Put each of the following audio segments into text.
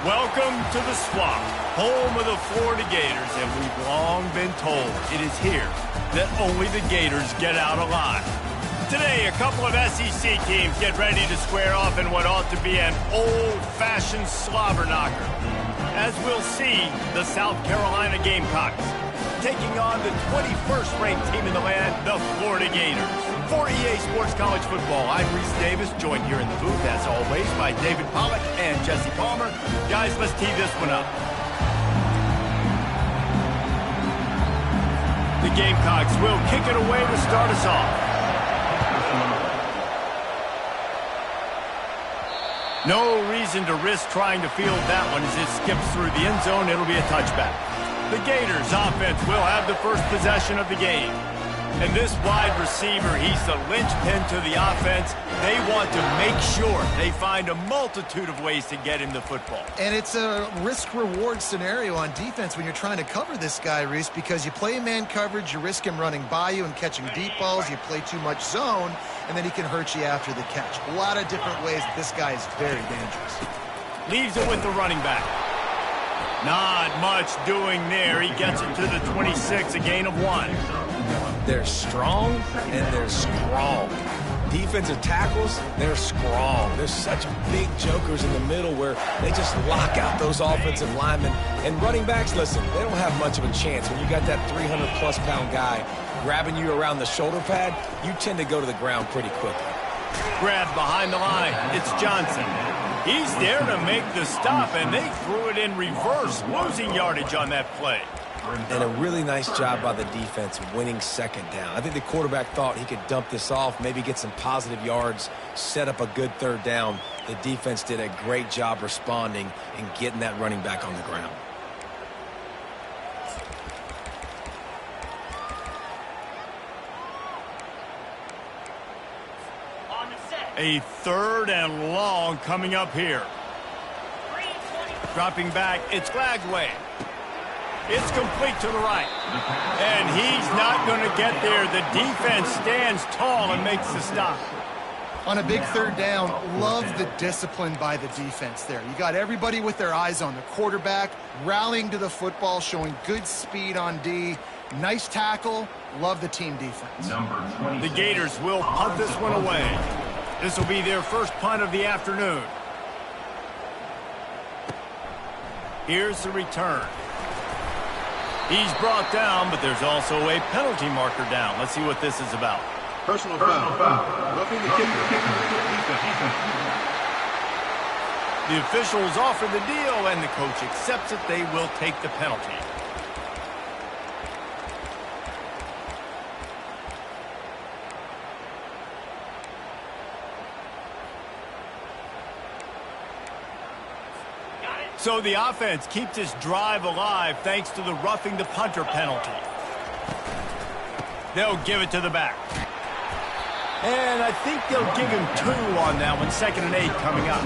Welcome to the Swamp, home of the Florida Gators, and we've long been told it is here that only the Gators get out alive. Today, a couple of SEC teams get ready to square off in what ought to be an old-fashioned slobber knocker. As we'll see, the South Carolina Gamecocks taking on the 21st ranked team in the land, the Florida Gators. For EA Sports College Football, I'm Reese Davis, joined here in the booth, as always, by David Pollack and Jesse Palmer. Guys, let's tee this one up. The Gamecocks will kick it away to start us off. No reason to risk trying to field that one as it skips through the end zone. It'll be a touchback. The Gators offense will have the first possession of the game. And this wide receiver, he's the linchpin to the offense. They want to make sure they find a multitude of ways to get him the football. And it's a risk-reward scenario on defense when you're trying to cover this guy, Reese, because you play man coverage, you risk him running by you and catching deep balls. You play too much zone, and then he can hurt you after the catch. A lot of different ways that this guy is very dangerous. Leaves it with the running back. Not much doing there. He gets it to the 26, a gain of 1. They're strong and they're strong. Defensive tackles, they're strong. There's such big jokers in the middle where they just lock out those offensive linemen. And running backs, listen, they don't have much of a chance. When you got that 300-plus pound guy grabbing you around the shoulder pad, you tend to go to the ground pretty quickly. Grabbed behind the line. It's Johnson. He's there to make the stop, and they threw it in reverse, losing yardage on that play. And a really nice job by the defense winning second down. I think the quarterback thought he could dump this off, maybe get some positive yards, set up a good third down. The defense did a great job responding and getting that running back on the ground. A third and long coming up here. Dropping back, it's Glagway. It's complete to the right. And he's not going to get there. The defense stands tall and makes the stop. On a big third down, love the discipline by the defense there. You got everybody with their eyes on the quarterback, rallying to the football, showing good speed on D. Nice tackle. Love the team defense. The Gators will punt this one away. This will be their first punt of the afternoon. Here's the return. He's brought down, but there's also a penalty marker down. Let's see what this is about. Personal foul. Roughing the kicker. The officials offer the deal, and the coach accepts it. They will take the penalty. So the offense keeps this drive alive thanks to the roughing the punter penalty. They'll give it to the back. And I think they'll give him 2 on that one. 2nd and 8 coming up.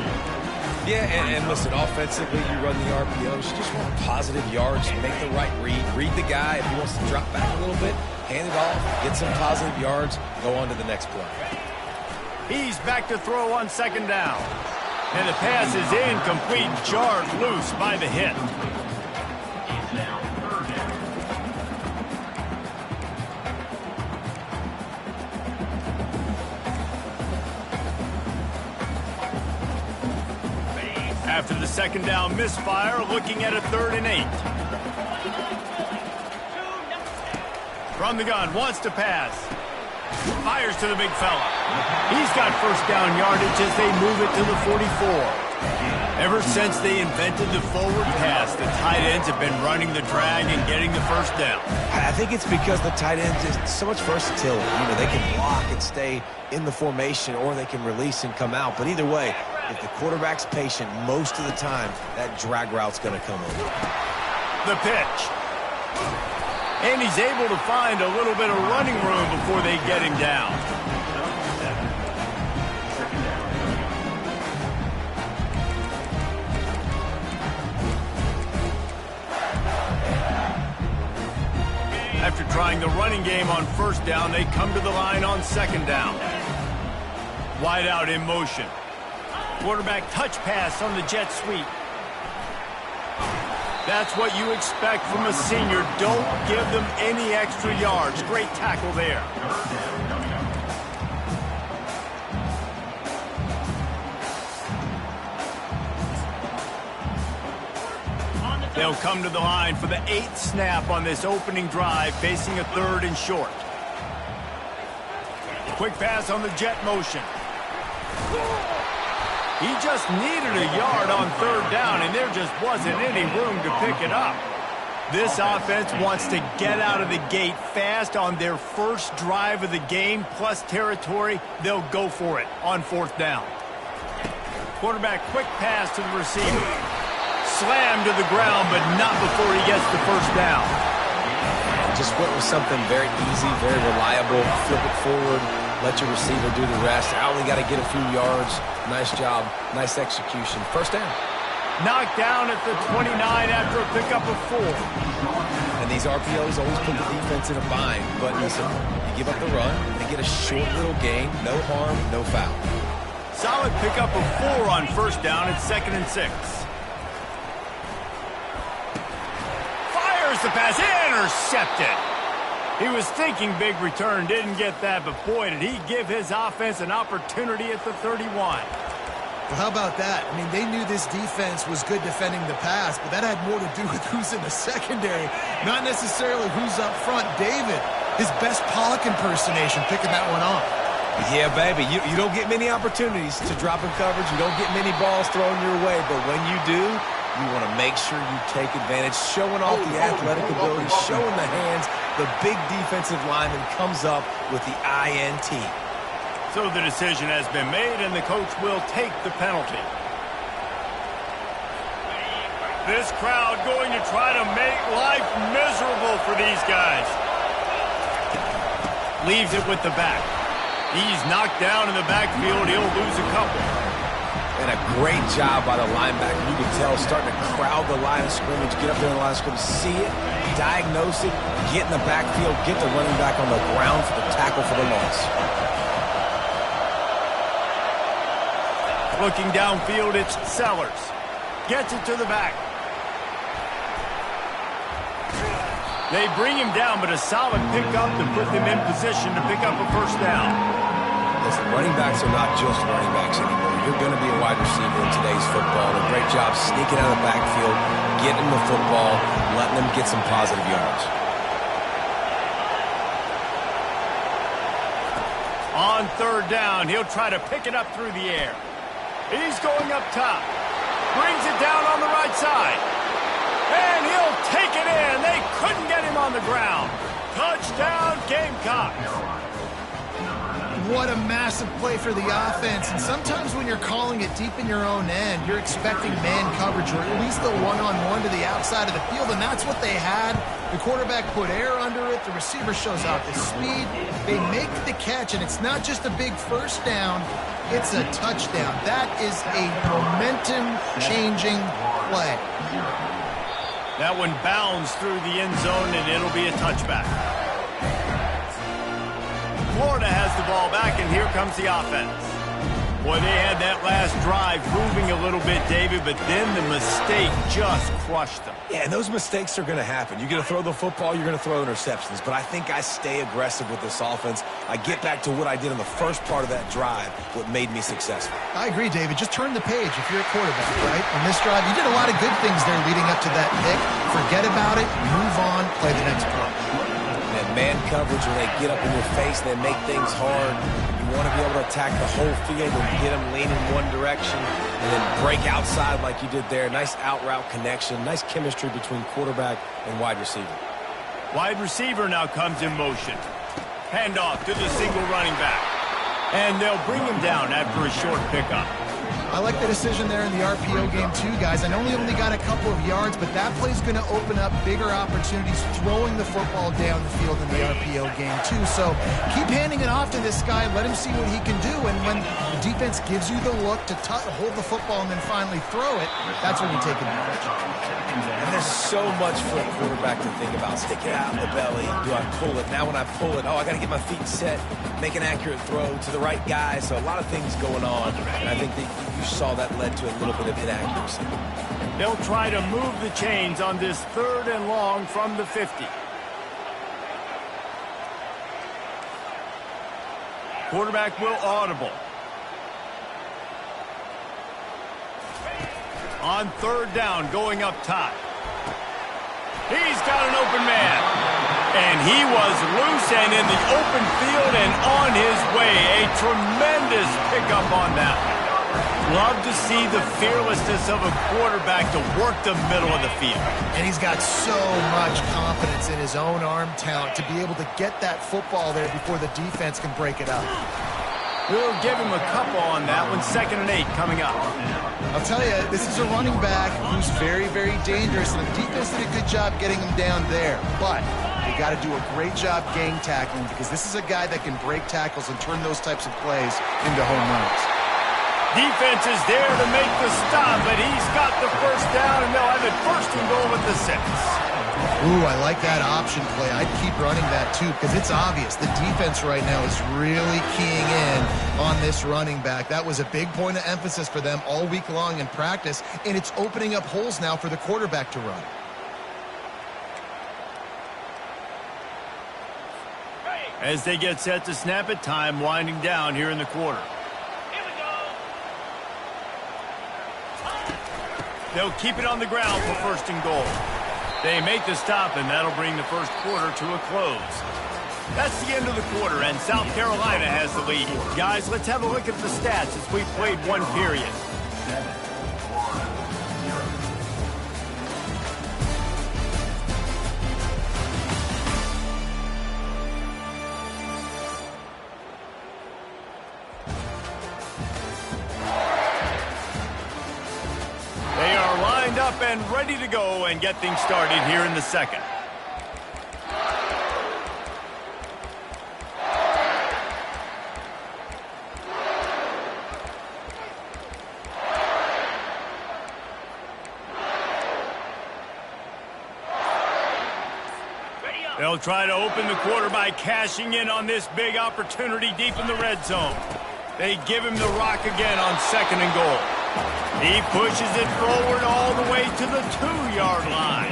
Yeah, and listen, offensively, you run the RPOs. You just want positive yards, make the right read. Read the guy. If he wants to drop back a little bit, hand it off, get some positive yards, go on to the next play. He's back to throw on 2nd down. And the pass is incomplete, jarred loose by the hit. After the 2nd down misfire, looking at a 3rd and 8. From the gun, wants to pass. Fires to the big fella. He's got first down yardage as they move it to the 44. Ever since they invented the forward pass, the tight ends have been running the drag and getting the first down. I think it's because the tight ends is so much versatility. You know, they can block and stay in the formation, or they can release and come out. But either way, if the quarterback's patient, most of the time, that drag route's going to come over. The pitch. And he's able to find a little bit of running room before they get him down. After trying the running game on 1st down, they come to the line on 2nd down. Wide out in motion. Quarterback touch pass on the jet sweep. That's what you expect from a senior. Don't give them any extra yards. Great tackle there. They'll come to the line for the 8th snap on this opening drive, facing a 3rd and short. Quick pass on the jet motion. He just needed a yard on 3rd down, and there just wasn't any room to pick it up. This offense wants to get out of the gate fast on their first drive of the game, plus territory. They'll go for it on 4th down. Quarterback quick pass to the receiver. Slammed to the ground, but not before he gets the 1st down. Just went with something very easy, very reliable. Flip it forward, let your receiver do the rest. I only got to get a few yards. Nice job, nice execution. 1st down. Knocked down at the 29 after a pickup of 4. And these RPOs always put the defense in a bind. But listen, you give up the run and get a short little gain. No harm, no foul. Solid pickup of 4 on 1st down at 2nd and 6. The pass intercepted. He was thinking big return, didn't get that, but boy, did he give his offense an opportunity at the 31. Well, how about that? I mean, they knew this defense was good defending the pass, but that had more to do with who's in the secondary, not necessarily who's up front. David, his best Pollock impersonation, picking that one off. Yeah, baby, you don't get many opportunities to drop in coverage. You don't get many balls thrown your way, but when you do, you want to make sure you take advantage, showing off the athletic ability, showing the hands. The big defensive lineman comes up with the INT. So the decision has been made, and the coach will take the penalty. This crowd going to try to make life miserable for these guys. Leaves it with the back. He's knocked down in the backfield. He'll lose a couple. And a great job by the linebacker. You can tell starting to crowd the line of scrimmage, get up there in the line of scrimmage, see it, diagnose it, get in the backfield, get the running back on the ground for the tackle for the loss. Looking downfield, it's Sellers. Gets it to the back. They bring him down, but a solid pickup to put them in position to pick up a 1st down. Listen, running backs are not just running backs anymore. You're going to be a wide receiver in today's football. A great job sneaking out of the backfield, getting the football, letting them get some positive yards. On 3rd down, he'll try to pick it up through the air. He's going up top. Brings it down on the right side. And he'll take it in. They couldn't get him on the ground. Touchdown, Gamecocks. What a massive play for the offense. And sometimes when you're calling it deep in your own end, you're expecting man coverage or at least the one-on-one to the outside of the field, and that's what they had. The quarterback put air under it. The receiver shows off his speed. They make the catch, and it's not just a big 1st down. It's a touchdown. That is a momentum-changing play. That one bounds through the end zone, and it'll be a touchback. Florida has the ball back, and here comes the offense. Boy, they had that last drive moving a little bit, David, but then the mistake just crushed them. Yeah, and those mistakes are going to happen. You're going to throw the football, you're going to throw interceptions, but I think I stay aggressive with this offense. I get back to what I did in the first part of that drive, what made me successful. I agree, David. Just turn the page if you're a quarterback, right? On this drive, you did a lot of good things there leading up to that pick. Forget about it, move on, play the next play. And man coverage, when they get up in your face and they make things hard, you want to be able to attack the whole field and get them leaning one direction and then break outside like you did there. Nice out route connection, nice chemistry between quarterback and wide receiver. Wide receiver now comes in motion. Handoff to the single running back. And they'll bring him down after a short pickup. I like the decision there in the RPO game too, guys. I know he only got a couple of yards, but that play's going to open up bigger opportunities throwing the football down the field in the RPO game too. So keep handing it off to this guy. Let him see what he can do. And when the defense gives you the look to hold the football and then finally throw it, that's when you take advantage. And there's so much for a quarterback to think about. Stick it out in the belly. Do I pull it? Now when I pull it, I got to get my feet set, make an accurate throw to the right guy. So a lot of things going on. And I think that you saw that led to a little bit of inaccuracy. They'll try to move the chains on this 3rd and long from the 50. Quarterback will audible. On 3rd down, going up top. He's got an open man. And he was loose and in the open field and on his way. A tremendous pickup on that one. Love to see the fearlessness of a quarterback to work the middle of the field. And he's got so much confidence in his own arm talent to be able to get that football there before the defense can break it up. We'll give him a couple on that one. 2nd and 8 coming up. I'll tell you, this is a running back who's very, very dangerous, and the defense did a good job getting him down there. But they got to do a great job gang tackling, because this is a guy that can break tackles and turn those types of plays into home runs. Defense is there to make the stop, but he's got the 1st down, and they'll have it 1st and goal with the 6. Ooh, I like that option play. I'd keep running that too, because it's obvious the defense right now is really keying in on this running back. That was a big point of emphasis for them all week long in practice, and it's opening up holes now for the quarterback to run. As they get set to snap it, time winding down here in the quarter. They'll keep it on the ground for 1st and goal. They make the stop, and that'll bring the 1st quarter to a close. That's the end of the quarter, and South Carolina has the lead. Guys, let's have a look at the stats as we played 1 period. Up and ready to go and get things started here in the 2nd. They'll try to open the quarter by cashing in on this big opportunity deep in the red zone. They give him the rock again on 2nd and goal. He pushes it forward all the way to the 2-yard line.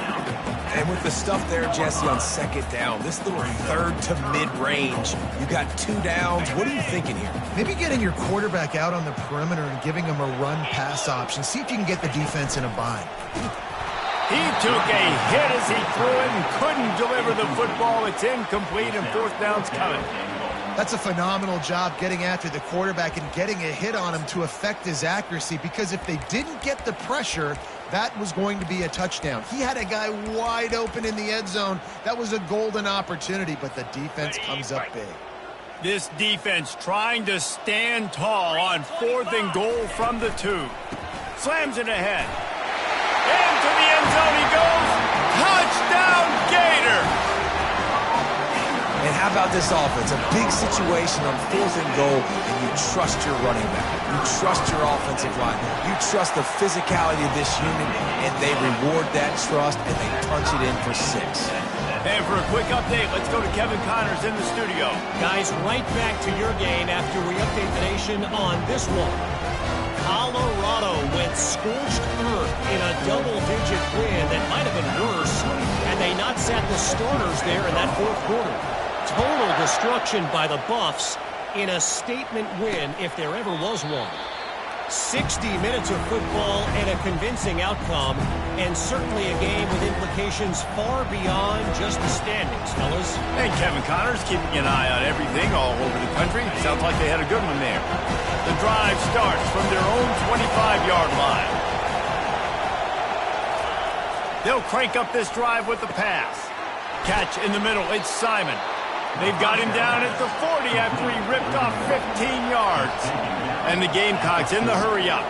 And with the stuff there, Jesse, on 2nd down, this little 3rd to mid-range, you got 2 downs. What are you thinking here? Maybe getting your quarterback out on the perimeter and giving him a run-pass option. See if you can get the defense in a bind. He took a hit as he threw it and couldn't deliver the football. It's incomplete, and 4th down's coming. That's a phenomenal job getting after the quarterback and getting a hit on him to affect his accuracy, because if they didn't get the pressure, that was going to be a touchdown. He had a guy wide open in the end zone. That was a golden opportunity, but the defense comes up big. This defense trying to stand tall on 4th and goal from the 2. Slams it ahead. Into the end zone he goes. Touchdown, Gator! And how about this offense? A big situation on 4th and goal, and you trust your running back. You trust your offensive line. You trust the physicality of this unit, and they reward that trust, and they punch it in for 6. And for a quick update, let's go to Kevin Connors in the studio. Guys, right back to your game after we update the nation on this one. Colorado went scorched earth in a double-digit win that might have been worse had they not sat the starters there in that 4th quarter. Total destruction by the Buffs in a statement win, if there ever was one. 60 minutes of football and a convincing outcome, and certainly a game with implications far beyond just the standings, fellas. And Kevin Connors keeping an eye on everything all over the country. Sounds like they had a good one there. The drive starts from their own 25-yard line. They'll crank up this drive with the pass. Catch in the middle, it's Simon. They've got him down at the 40 after he ripped off 15 yards. And the Gamecocks in the hurry-up.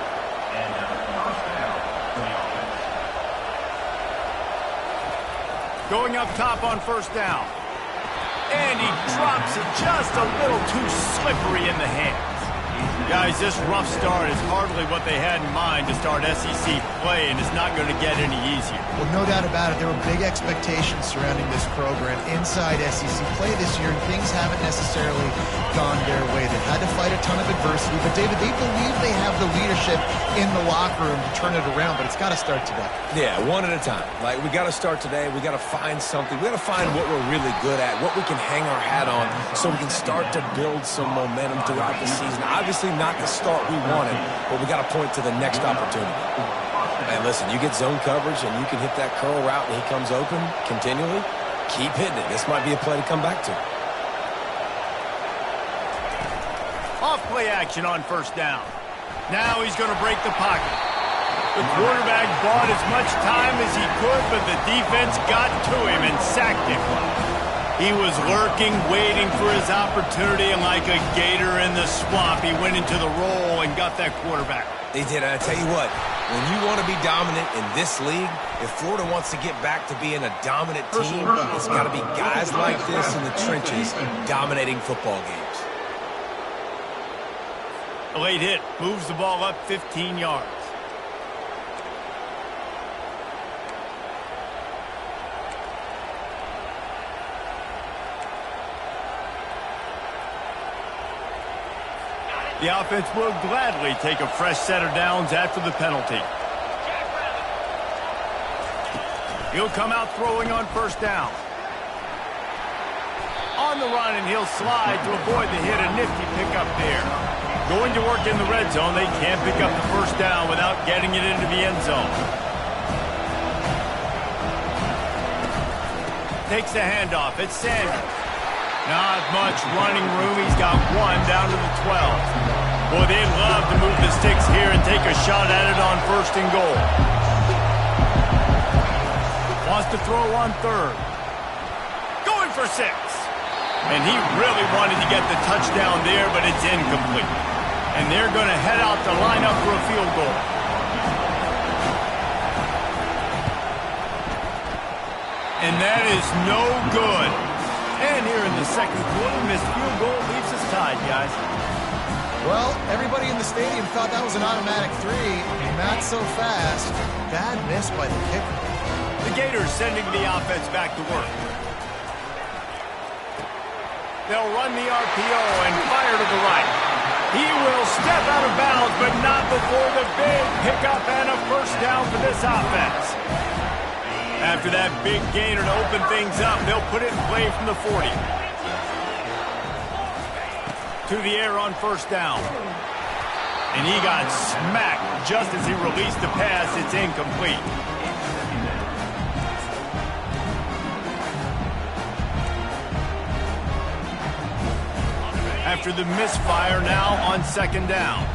Going up top on 1st down. And he drops it just a little too slippery in the hands. Guys, this rough start is hardly what they had in mind to start SEC play, and it's not going to get any easier. Well, no doubt about it. There were big expectations surrounding this program inside SEC play this year, and things haven't necessarily gone their way. They've had to fight a ton of adversity, but David, they believe they have the the leadership in the locker room to turn it around, but it's got to start today. Yeah, one at a time. Like, we got to start today. We got to find something. We got to find what we're really good at, what we can hang our hat on, so we can start to build some momentum throughout the season. Obviously not the start we wanted, but we got to point to the next opportunity. And listen, you get zone coverage and you can hit that curl route and he comes open continually. Keep hitting it. This might be a play to come back to. Off play action on first down. Now he's going to break the pocket. The quarterback bought as much time as he could, but the defense got to him and sacked him. He was lurking, waiting for his opportunity, and like a gator in the swamp, he went into the roll and got that quarterback. They did. I tell you what, when you want to be dominant in this league, if Florida wants to get back to being a dominant team, it's got to be guys like this in the trenches dominating football games. A late hit moves the ball up 15 yards. The offense will gladly take a fresh set of downs after the penalty. He'll come out throwing on first down. On the run, and he'll slide to avoid the hit. A nifty pickup there. Going to work in the red zone. They can't pick up the first down without getting it into the end zone. Takes the handoff. It's Sanders. Not much running room. He's got one down to the 12. Boy, they'd love to move the sticks here and take a shot at it on first and goal. Wants to throw on third. Going for 6. And he really wanted to get the touchdown there, but it's incomplete. And they're going to head out to line up for a field goal. And that is no good. And here in the second quarter, missed field goal leaves us tied, guys. Well, everybody in the stadium thought that was an automatic 3. Not so fast. Bad miss by the kicker. The Gators sending the offense back to work. They'll run the RPO and fire to the right. He will step out of bounds, but not before the big pickup and a first down for this offense. After that big gainer to open things up, they'll put it in play from the 40. To the air on first down. And he got smacked just as he released the pass. It's incomplete. After the misfire, now on second down.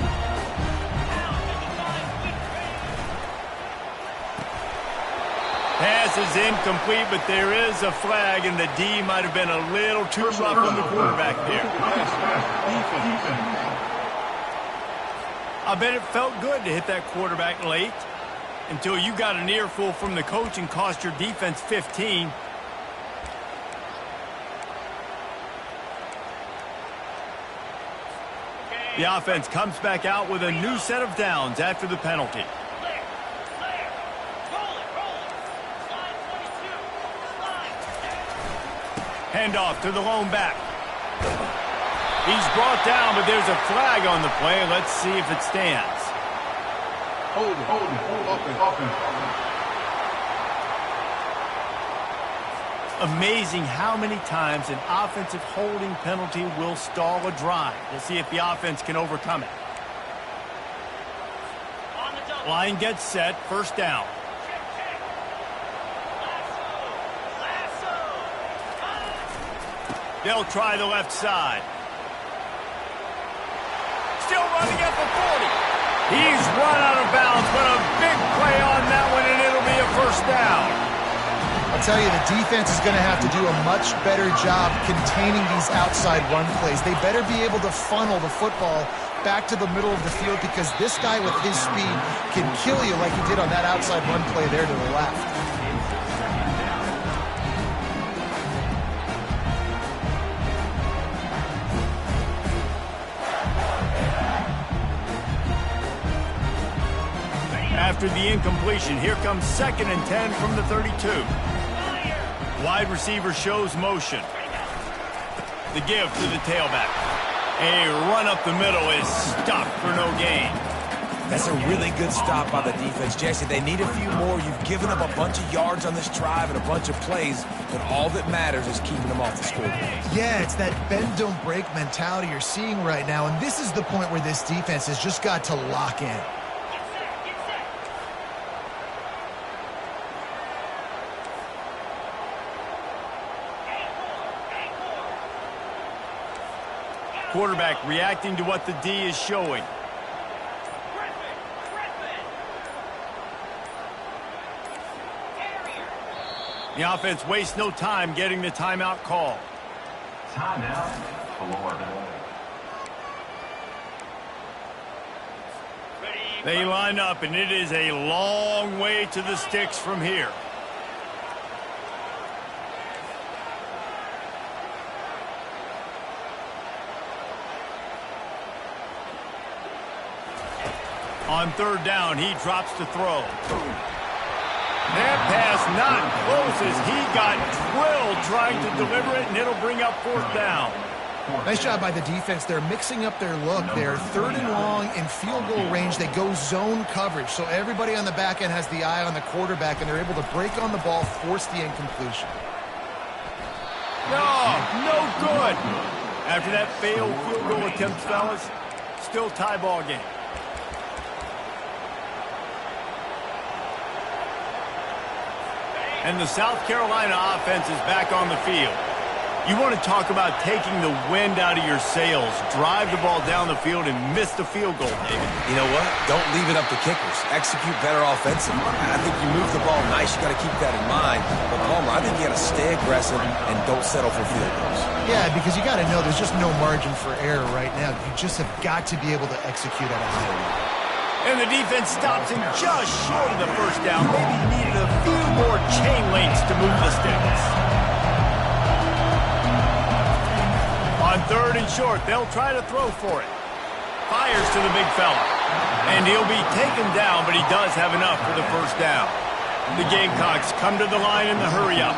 Pass is incomplete, but there is a flag, and the D might have been a little too rough on the quarterback there. I bet it felt good to hit that quarterback late until you got an earful from the coach and cost your defense 15. The offense comes back out with a new set of downs after the penalty. Handoff to the lone back. He's brought down, but there's a flag on the play. Let's see if it stands. Hold it. Amazing how many times an offensive holding penalty will stall a drive. We'll see if the offense can overcome it. Line gets set, first down. They'll try the left side. Still running at the 40. He's run out of bounds, but a big play on that one, and it'll be a first down. I'll tell you, the defense is going to have to do a much better job containing these outside run plays. They better be able to funnel the football back to the middle of the field, because this guy with his speed can kill you like he did on that outside run play there to the left. After the incompletion, here comes 2nd and 10 from the 32. Wide receiver shows motion. The give to the tailback. A run up the middle is stopped for no gain. That's a really good stop by the defense, Jesse. They need a few more. You've given up a bunch of yards on this drive and a bunch of plays, but all that matters is keeping them off the scoreboard. Yeah, it's that bend, don't break mentality you're seeing right now, and this is the point where this defense has just got to lock in. Quarterback reacting to what the D is showing. The offense wastes no time getting the timeout call. Timeout, Florida. They line up, and it is a long way to the sticks from here. On third down, he drops to throw. That pass not close as he got drilled trying to deliver it, and it'll bring up fourth down. Nice job by the defense. They're mixing up their look. They're third and long in field goal range. They go zone coverage, so everybody on the back end has the eye on the quarterback, and they're able to break on the ball, force the incompletion. No good. After that failed field goal attempt, fellas, still tie ball game. And the South Carolina offense is back on the field. You want to talk about taking the wind out of your sails. Drive the ball down the field and miss the field goal, David. You know what? Don't leave it up to kickers. Execute better offensively. I think you move the ball nice. You got to keep that in mind. But, Palmer, I think you got to stay aggressive and don't settle for field goals. Yeah, because you got to know there's just no margin for error right now. You just have got to be able to execute at a high level. And the defense stops him just short of the first down. Maybe he needed a few more chain links to move the sticks. On third and short, they'll try to throw for it. Fires to the big fella. And he'll be taken down, but he does have enough for the first down. The Gamecocks come to the line in the hurry-up.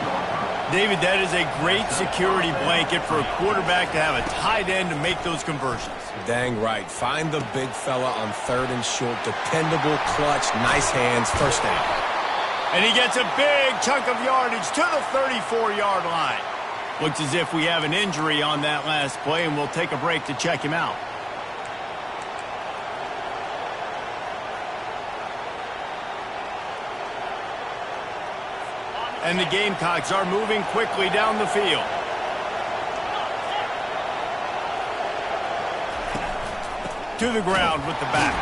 David, that is a great security blanket for a quarterback to have a tight end to make those conversions. Dang right. Find the big fella on third and short. Dependable, clutch, nice hands, first down. And he gets a big chunk of yardage to the 34-yard line. Looks as if we have an injury on that last play, and we'll take a break to check him out. And the Gamecocks are moving quickly down the field. To the ground with the back.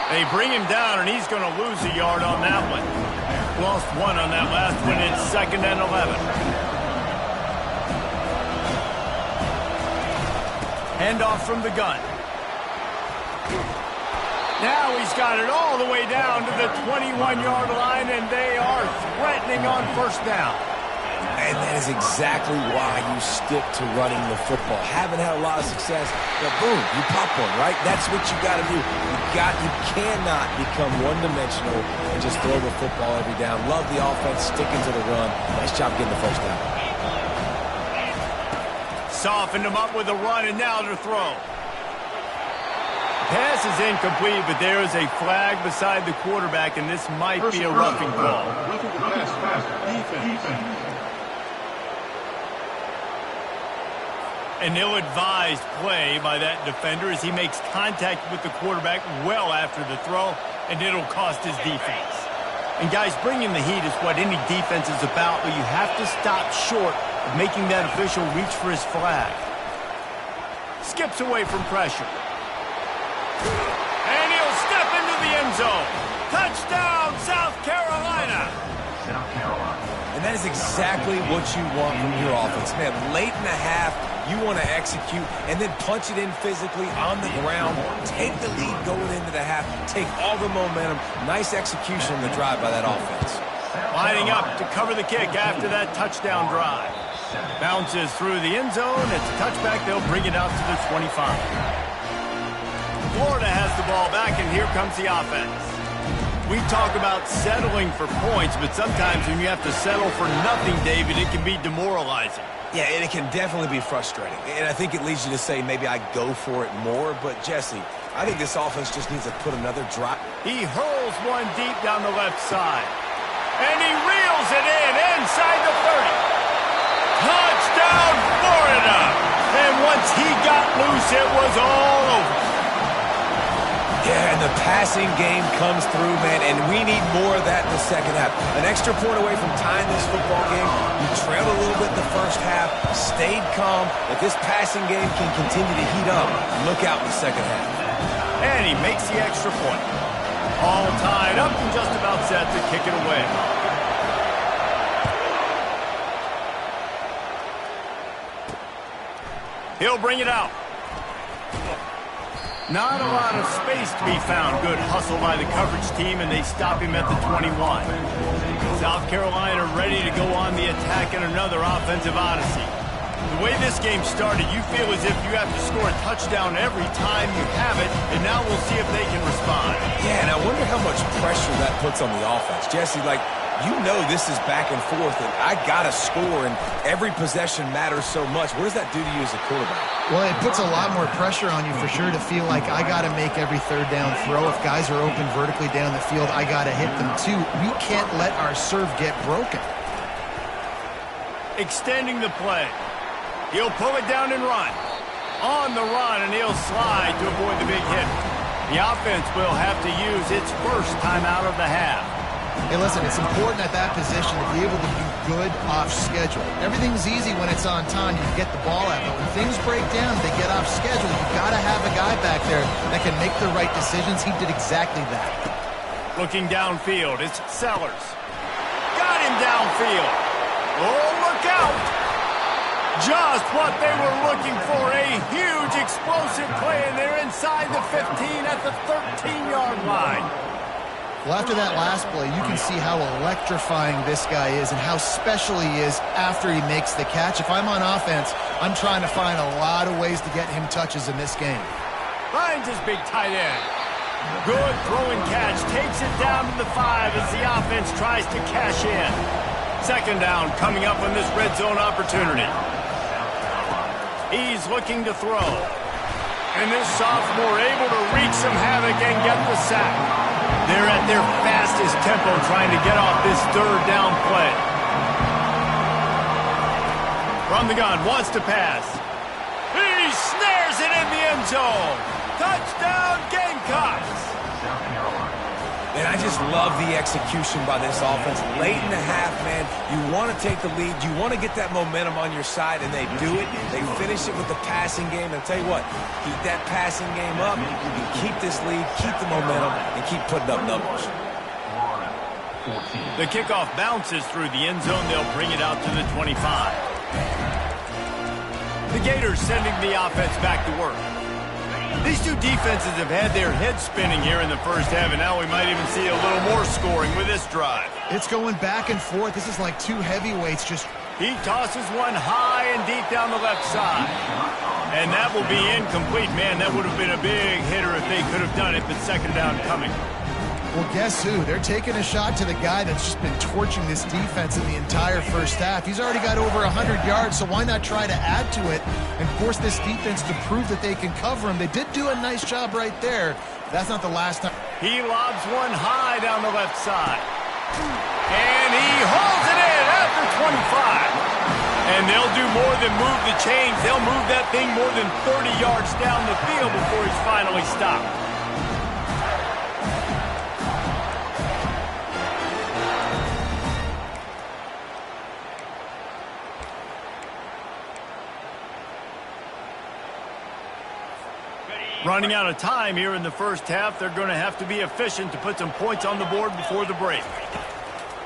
They bring him down, and he's going to lose a yard on that one. Lost one on that last one. It's 2nd and 11. Handoff from the gun. Now he's got it all the way down to the 21-yard line, and they are threatening on first down. And that is exactly why you stick to running the football. Haven't had a lot of success, but boom, you pop one, right? That's what you got to do. You cannot become one-dimensional and just throw the football every down. Love the offense, sticking to the run. Nice job getting the first down. Softened him up with a run, and now to throw. Pass is incomplete, but there is a flag beside the quarterback, and this might be a roughing call. An ill-advised play by that defender as he makes contact with the quarterback well after the throw, and it'll cost his defense. And guys, bringing the heat is what any defense is about, but you have to stop short of making that official reach for his flag. Skips away from pressure. And he'll step into the end zone. Touchdown, South Carolina. South Carolina. And that is exactly what you want from your offense. Man, late in the half, you want to execute and then punch it in physically on the ground. Take the lead going into the half. Take all the momentum. Nice execution on the drive by that offense. Lining up to cover the kick after that touchdown drive. Bounces through the end zone. It's a touchback. They'll bring it out to the 25. Florida has the ball back, and here comes the offense. We talk about settling for points, but sometimes when you have to settle for nothing, David, it can be demoralizing. Yeah, and it can definitely be frustrating. And I think it leads you to say maybe I go for it more. But, Jesse, I think this offense just needs to put another drive. He hurls one deep down the left side. And he reels it in inside the 30. Touchdown, Florida! And once he got loose, it was all over. Yeah, and the passing game comes through, man, and we need more of that in the second half. An extra point away from tying this football game. You trailed a little bit in the first half, stayed calm. If this passing game can continue to heat up, look out in the second half. And he makes the extra point. All tied up and just about set to kick it away. He'll bring it out. Not a lot of space to be found. Good hustle by the coverage team, and they stop him at the 21. South Carolina ready to go on the attack in another offensive odyssey. The way this game started, you feel as if you have to score a touchdown every time you have it, and now we'll see if they can respond. Yeah, and I wonder how much pressure that puts on the offense. Jesse, like, you know this is back and forth, and I got to score, and every possession matters so much. What does that do to you as a quarterback? Well, it puts a lot more pressure on you for sure to feel like I got to make every third down throw. If guys are open vertically down the field, I got to hit them too. We can't let our serve get broken. Extending the play. He'll pull it down and run. On the run, and he'll slide to avoid the big hit. The offense will have to use its first timeout of the half. Hey, listen, it's important at that position to be able to do good off schedule. Everything's easy when it's on time. You can get the ball out. But when things break down, they get off schedule. You've got to have a guy back there that can make the right decisions. He did exactly that. Looking downfield, it's Sellers. Got him downfield. Oh, look out! Just what they were looking for, a huge explosive play, and they're inside the 15 at the 13-yard line. Well, after that last play, you can see how electrifying this guy is and how special he is after he makes the catch. If I'm on offense, I'm trying to find a lot of ways to get him touches in this game. Finds his big tight end. Good throwing catch. Takes it down to the 5 as the offense tries to cash in. Second down coming up on this red zone opportunity. He's looking to throw. And this sophomore able to wreak some havoc and get the sack. They're at their fastest tempo trying to get off this third down play. From the gun, wants to pass. He snares it in the end zone. Touchdown, Gamecocks. And I just love the execution by this offense. Late in the half, man, you want to take the lead. You want to get that momentum on your side, and they do it. They finish it with the passing game. And I'll tell you what, keep that passing game up. You keep this lead, keep the momentum, and keep putting up numbers. The kickoff bounces through the end zone. They'll bring it out to the 25. The Gators sending the offense back to work. These two defenses have had their heads spinning here in the first half, and now we might even see a little more scoring with this drive. It's going back and forth. This is like two heavyweights just... He tosses one high and deep down the left side. And that will be incomplete. Man, that would have been a big hitter if they could have done it, but second down coming. Well, guess who? They're taking a shot to the guy that's just been torching this defense in the entire first half. He's already got over 100 yards, so why not try to add to it and force this defense to prove that they can cover him? They did do a nice job right there. That's not the last time. He lobs one high down the left side. And he hauls it in after 25. And they'll do more than move the chains. They'll move that thing more than 30 yards down the field before he's finally stopped. Running out of time here in the first half. They're going to have to be efficient to put some points on the board before the break.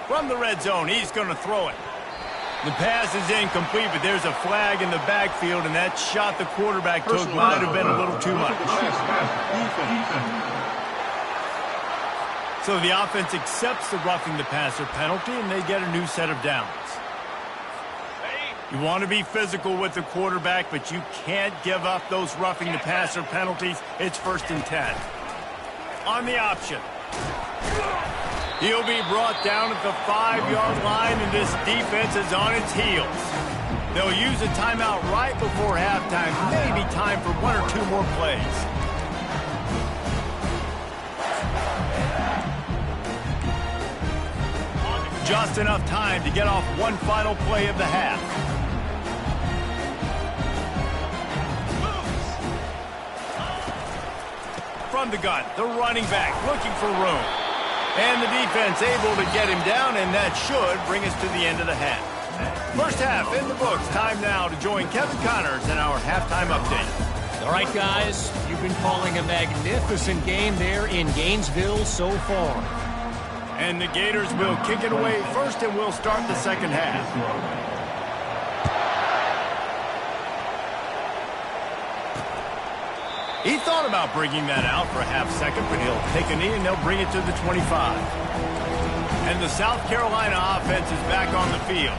From the red zone, he's going to throw it. The pass is incomplete, but there's a flag in the backfield, and that shot the quarterback took might have been a little too much. So the offense accepts the roughing the passer penalty, and they get a new set of downs. You want to be physical with the quarterback, but you can't give up those roughing the passer penalties. It's 1st and 10. On the option. He'll be brought down at the 5-yard line, and this defense is on its heels. They'll use a timeout right before halftime. Maybe time for one or two more plays. just enough time to get off one final play of the half. From the gun, the running back looking for room. And the defense able to get him down, and that should bring us to the end of the half. First half in the books. Time now to join Kevin Connors in our halftime update. All right, guys, you've been calling a magnificent game there in Gainesville so far. And the Gators will kick it away first, and we'll start the second half. He thought about bringing that out for a half second, but he'll take a knee and they'll bring it to the 25. And the South Carolina offense is back on the field.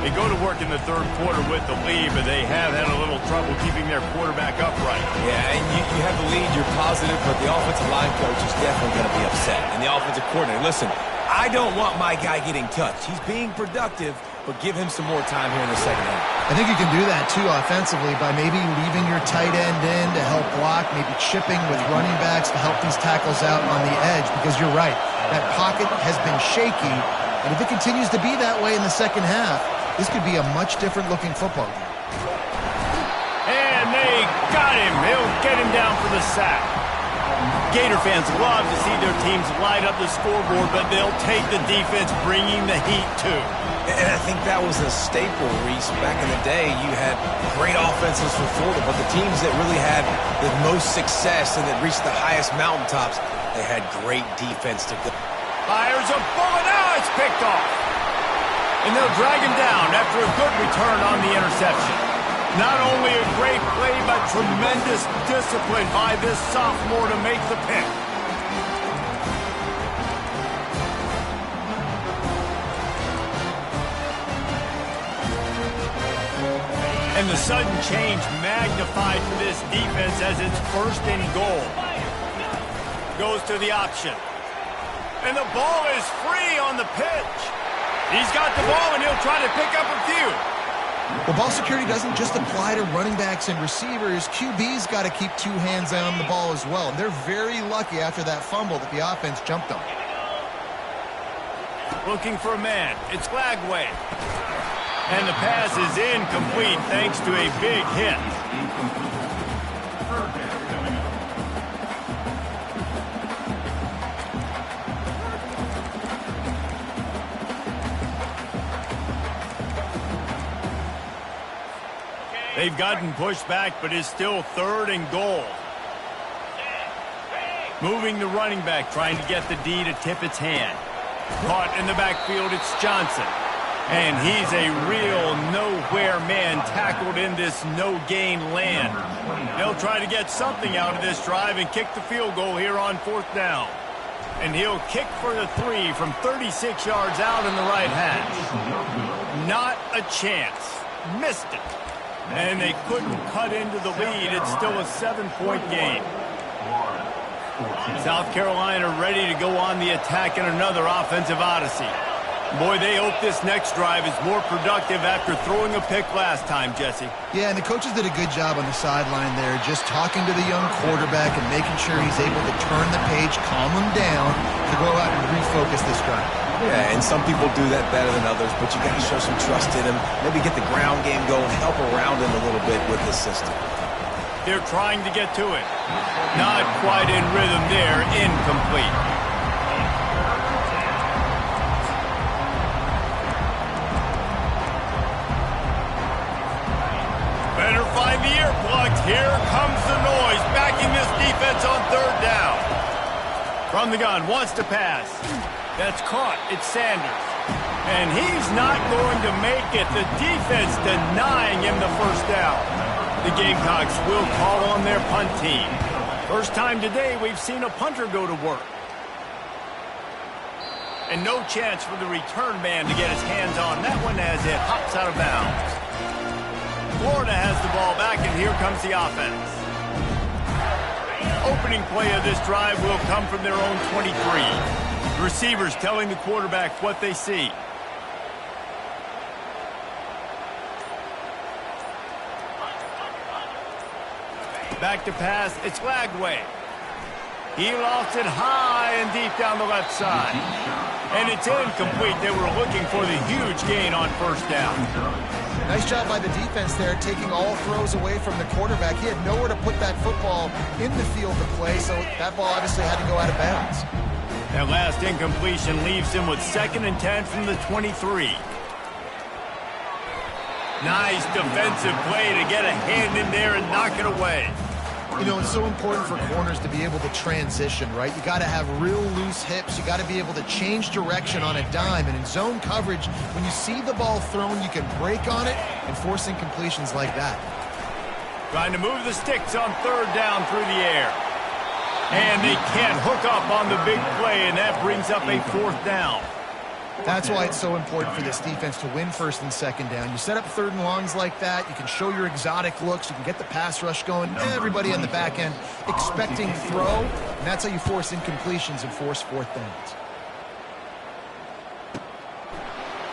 They go to work in the third quarter with the lead, but they have had a little trouble keeping their quarterback upright. Yeah, and you have the lead, you're positive, but the offensive line coach is definitely going to be upset. And the offensive coordinator, listen, I don't want my guy getting touched. He's being productive, but give him some more time here in the second half. I think you can do that, too, offensively, by maybe leaving your tight end in to help block, maybe chipping with running backs to help these tackles out on the edge, because you're right, that pocket has been shaky, and if it continues to be that way in the second half, this could be a much different-looking football game. And they got him. He'll get him down for the sack. Gator fans love to see their teams light up the scoreboard, but they'll take the defense bringing the heat, too. And I think that was a staple, Reese. Back in the day, you had great offenses for Florida, but the teams that really had the most success and that reached the highest mountaintops, they had great defense to go. Fires a bullet. Now it's picked off. And they'll drag him down after a good return on the interception. Not only a great play, but tremendous discipline by this sophomore to make the pick. And the sudden change magnified for this defense as it's first and goal. Goes to the option. And the ball is free on the pitch. He's got the ball, and he'll try to pick up a few. Well, ball security doesn't just apply to running backs and receivers. QB's got to keep two hands on the ball as well. And they're very lucky after that fumble that the offense jumped on. Looking for a man. It's Lagway. And the pass is incomplete thanks to a big hit. They've gotten pushed back, but it's still third and goal. Moving the running back, trying to get the D to tip its hand. Caught in the backfield, it's Johnson. And he's a real nowhere man tackled in this no-gain land. They'll try to get something out of this drive and kick the field goal here on fourth down. And he'll kick for the 3 from 36 yards out in the right hash. Not a chance. Missed it. And they couldn't cut into the lead. It's still a 7-point game. South Carolina ready to go on the attack in another offensive odyssey. Boy, they hope this next drive is more productive after throwing a pick last time, Jesse. Yeah, and the coaches did a good job on the sideline there, just talking to the young quarterback and making sure he's able to turn the page, calm him down, to go out and refocus this drive. Yeah, and some people do that better than others, but you got to show some trust in him. Maybe get the ground game going, help around him a little bit with this system. They're trying to get to it. Not quite in rhythm there. Incomplete. Better find the earplugs. Here comes the noise, backing this defense on third down. From the gun, wants to pass. That's caught. It's Sanders. And he's not going to make it. The defense denying him the first down. The Gamecocks will call on their punt team. First time today we've seen a punter go to work. And no chance for the return man to get his hands on that one as it hops out of bounds. Florida has the ball back, and here comes the offense. Opening play of this drive will come from their own 23. The receivers telling the quarterback what they see. Back to pass, it's Lagway. He lost it high and deep down the left side. And it's incomplete. They were looking for the huge gain on first down. Nice job by the defense there, taking all throws away from the quarterback. He had nowhere to put that football in the field to play, so that ball obviously had to go out of bounds. That last incompletion leaves him with 2nd and 10 from the 23. Nice defensive play to get a hand in there and knock it away. You know, it's so important for corners to be able to transition, right? You got to have real loose hips. You got to be able to change direction on a dime. And in zone coverage, when you see the ball thrown, you can break on it and force incompletions like that. Trying to move the sticks on 3rd down through the air. And they can't hook up on the big play, and that brings up a 4th down. That's why it's so important for this defense to win 1st and 2nd down. You set up 3rd and longs like that. You can show your exotic looks. You can get the pass rush going. Everybody on the back end expecting throw. And that's how you force incompletions and force 4th downs.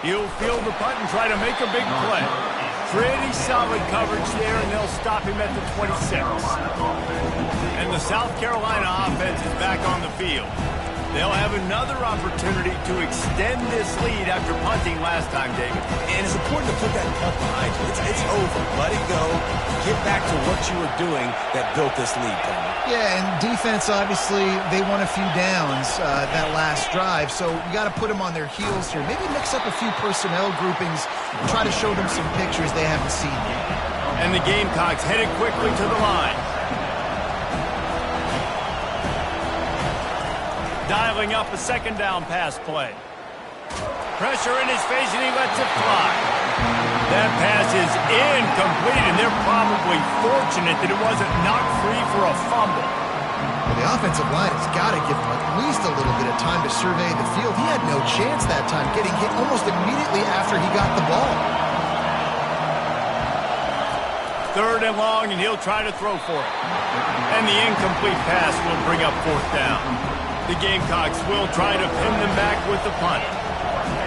He'll field the punt and try to make a big play. Pretty solid coverage there, and they'll stop him at the 26. And the South Carolina offense is back on the field. They'll have another opportunity to extend this lead after punting last time, David. And it's important to put that punt behind you. It's over. Let it go. Get back to what you were doing that built this lead, Tony. Yeah, and defense, obviously, they won a few downs that last drive, so you got to put them on their heels here. Maybe mix up a few personnel groupings and try to show them some pictures they haven't seen yet. And the Gamecocks headed quickly to the line. Dialing up a 2nd down pass play. Pressure in his face, and he lets it fly. That pass is incomplete, and they're probably fortunate that it wasn't knocked free for a fumble. Well, the offensive line has got to give him at least a little bit of time to survey the field. He had no chance that time, getting hit almost immediately after he got the ball. 3rd and long, and he'll try to throw for it. And the incomplete pass will bring up 4th down. The Gamecocks will try to pin them back with the punt.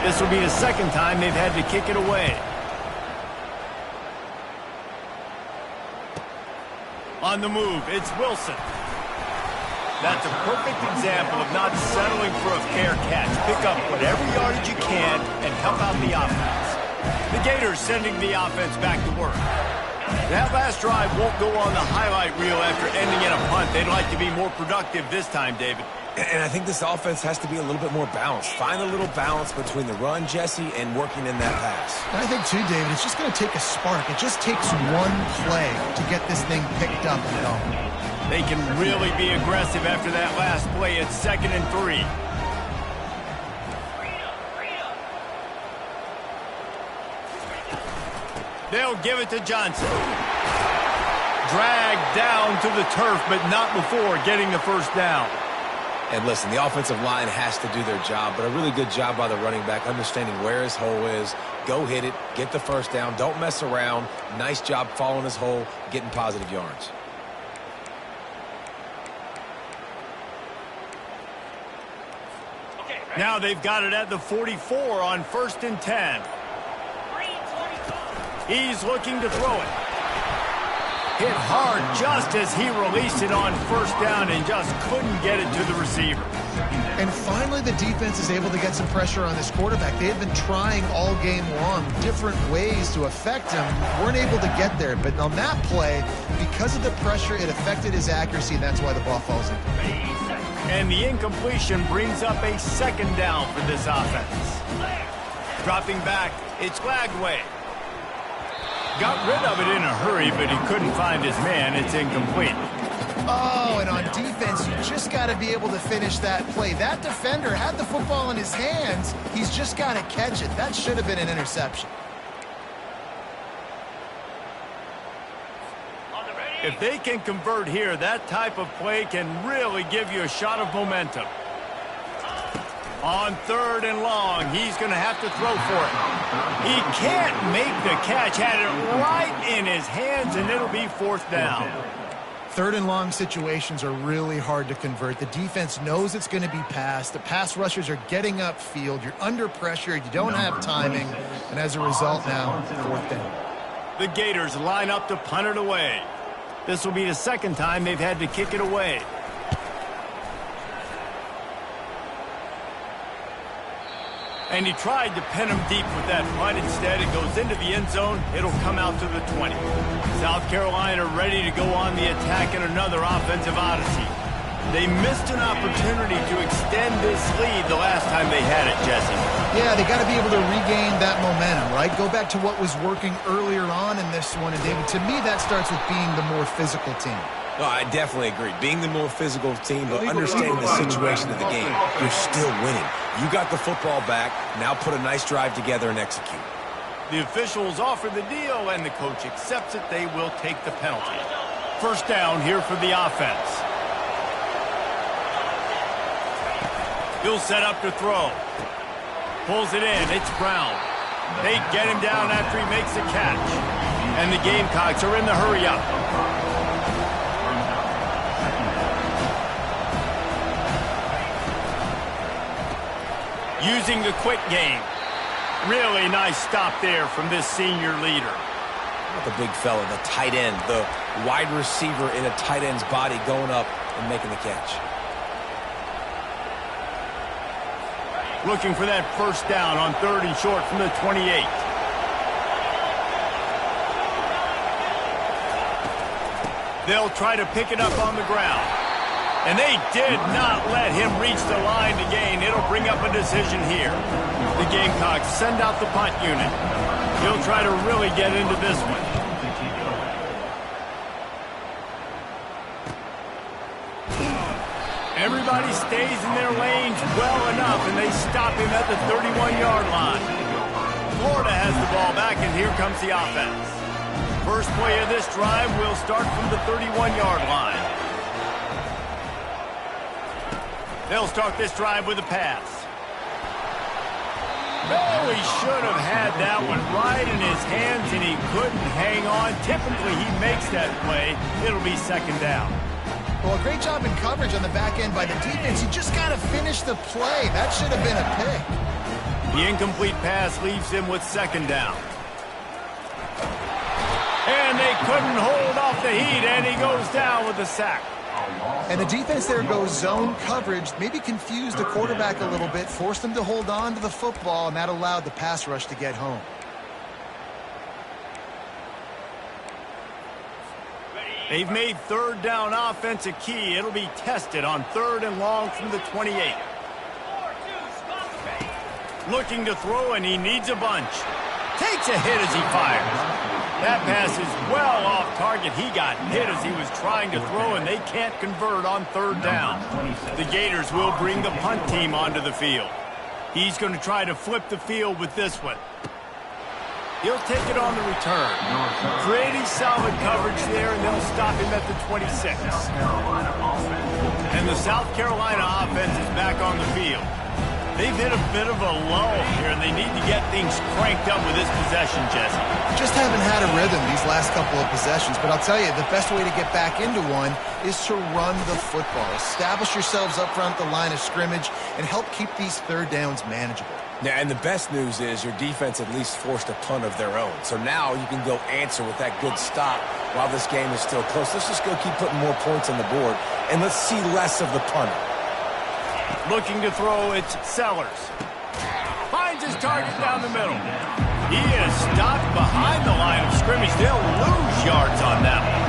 This will be the 2nd time they've had to kick it away. On the move, it's Wilson. That's a perfect example of not settling for a fair catch. Pick up whatever yardage you can and help out the offense. The Gators sending the offense back to work. That last drive won't go on the highlight reel after ending in a punt. They'd like to be more productive this time, David. And I think this offense has to be a little bit more balanced. Find a little balance between the run, Jesse, and working in that pass. And I think, too, David, it's just going to take a spark. It just takes one play to get this thing picked up and going. They can really be aggressive after that last play. It's 2nd and 3. They'll give it to Johnson. Dragged down to the turf, but not before getting the 1st down. And listen, the offensive line has to do their job, but a really good job by the running back, understanding where his hole is. Go hit it, get the 1st down, don't mess around. Nice job following his hole, getting positive yards. Now they've got it at the 44 on 1st and 10. He's looking to throw it. Hit hard just as he released it on 1st down and just couldn't get it to the receiver. And finally, the defense is able to get some pressure on this quarterback. They have been trying all game long different ways to affect him. Weren't able to get there. But on that play, because of the pressure, it affected his accuracy, and that's why the ball falls in. And the incompletion brings up a 2nd down for this offense. Dropping back, it's Lagway. Got rid of it in a hurry, but he couldn't find his man. It's incomplete. Oh, and on defense, you just got to be able to finish that play. That defender had the football in his hands. He's just got to catch it. That should have been an interception. If they can convert here, that type of play can really give you a shot of momentum. On 3rd and long, he's going to have to throw for it. He can't make the catch. Had it right in his hands, and it'll be 4th down. 3rd and long situations are really hard to convert. The defense knows it's going to be passed. The pass rushers are getting upfield. You're under pressure. You don't have timing. And as a result now, 4th down. The Gators line up to punt it away. This will be the 2nd time they've had to kick it away. And he tried to pin him deep with that punt. Instead, it goes into the end zone. It'll come out to the 20. South Carolina ready to go on the attack in another offensive odyssey. They missed an opportunity to extend this lead the last time they had it, Jesse. Yeah, they got to be able to regain that momentum, right? Go back to what was working earlier on in this one. And, David, to me, that starts with being the more physical team. No, I definitely agree. Being the more physical team, but understanding the situation of the game, you're still winning. You got the football back. Now put a nice drive together and execute. The officials offer the deal, and the coach accepts it. They will take the penalty. First down here for the offense. He'll set up to throw. Pulls it in. It's Brown. They get him down after he makes the catch. And the Gamecocks are in the hurry-up. Using the quick game. Really nice stop there from this senior leader. The big fella, the tight end, the wide receiver in a tight end's body going up and making the catch. Looking for that first down on 3rd and short from the 28. They'll try to pick it up on the ground. And they did not let him reach the line to gain. It'll bring up a decision here. The Gamecocks send out the punt unit. He'll try to really get into this one. Everybody stays in their lanes well enough, and they stop him at the 31-yard line. Florida has the ball back, and here comes the offense. First play of this drive will start from the 31-yard line. They'll start this drive with a pass. Oh, he should have had that one right in his hands, and he couldn't hang on. Typically, he makes that play. It'll be second down. Well, a great job in coverage on the back end by the defense. He just got to finish the play. That should have been a pick. The incomplete pass leaves him with second down. And they couldn't hold off the heat, and he goes down with a sack. And the defense there goes zone coverage, maybe confused the quarterback a little bit, forced him to hold on to the football, and that allowed the pass rush to get home. They've made third down offense a key. It'll be tested on 3rd and long from the 28. Looking to throw, and he needs a bunch. Takes a hit as he fires. That pass is well off target. He got hit as he was trying to throw, and they can't convert on 3rd down. The Gators will bring the punt team onto the field. He's going to try to flip the field with this one. He'll take it on the return. Pretty solid coverage there, and they'll stop him at the 26. And the South Carolina offense is back on the field. They've hit a bit of a lull here, and they need to get things cranked up with this possession, Jesse. Just haven't had a rhythm these last couple of possessions, but I'll tell you, the best way to get back into one is to run the football. Establish yourselves up front the line of scrimmage and help keep these 3rd downs manageable. Yeah, and the best news is your defense at least forced a punt of their own. So now you can go answer with that good stop while this game is still close. Let's just go keep putting more points on the board, and let's see less of the punter. Looking to throw, it's Sellers. Finds his target down the middle. He is stopped behind the line of scrimmage. They'll lose yards on that one.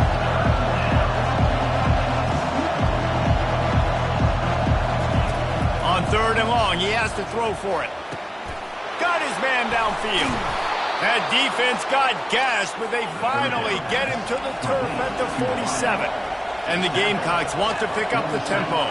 On 3rd and long, he has to throw for it. Got his man downfield. That defense got gashed, but they finally get him to the turf at the 47. And the Gamecocks want to pick up the tempo.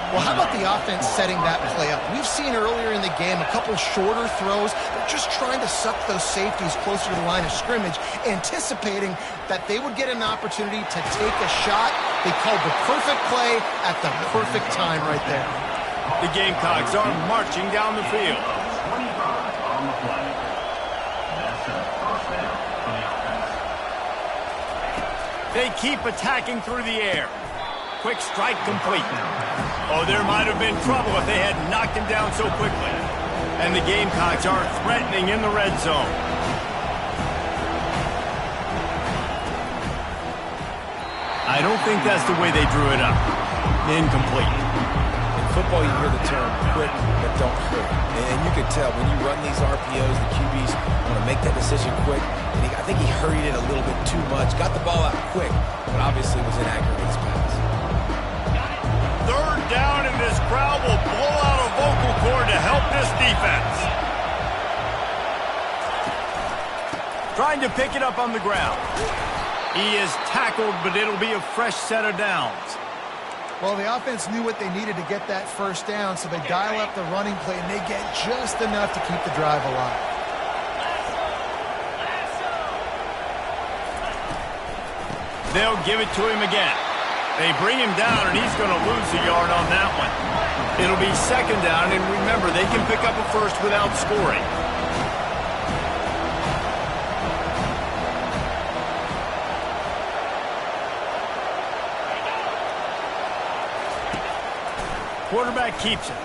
Well, how about the offense setting that play up? We've seen earlier in the game a couple shorter throws. They're just trying to suck those safeties closer to the line of scrimmage, anticipating that they would get an opportunity to take a shot. They called the perfect play at the perfect time right there. The Gamecocks are marching down the field. 25 on the play. That's a first down for the offense. They keep attacking through the air. Quick strike complete. Oh, there might have been trouble if they had knocked him down so quickly. And the Gamecocks are threatening in the red zone. I don't think that's the way they drew it up. Incomplete. football, you hear the term quick but don't hurt. And you can tell when you run these RPOs, the QBs want to make that decision quick. And I think he hurried it a little bit too much. Got the ball out quick, but obviously was inaccurate with his pass. Third down, and this crowd will blow out a vocal cord to help this defense. Trying to pick it up on the ground. He is tackled, but it'll be a fresh set of downs. Well, the offense knew what they needed to get that first down, so they dial up the running play, and they get just enough to keep the drive alive. They'll give it to him again. They bring him down, and he's going to lose a yard on that one. It'll be second down, and remember, they can pick up a first without scoring. Quarterback keeps it.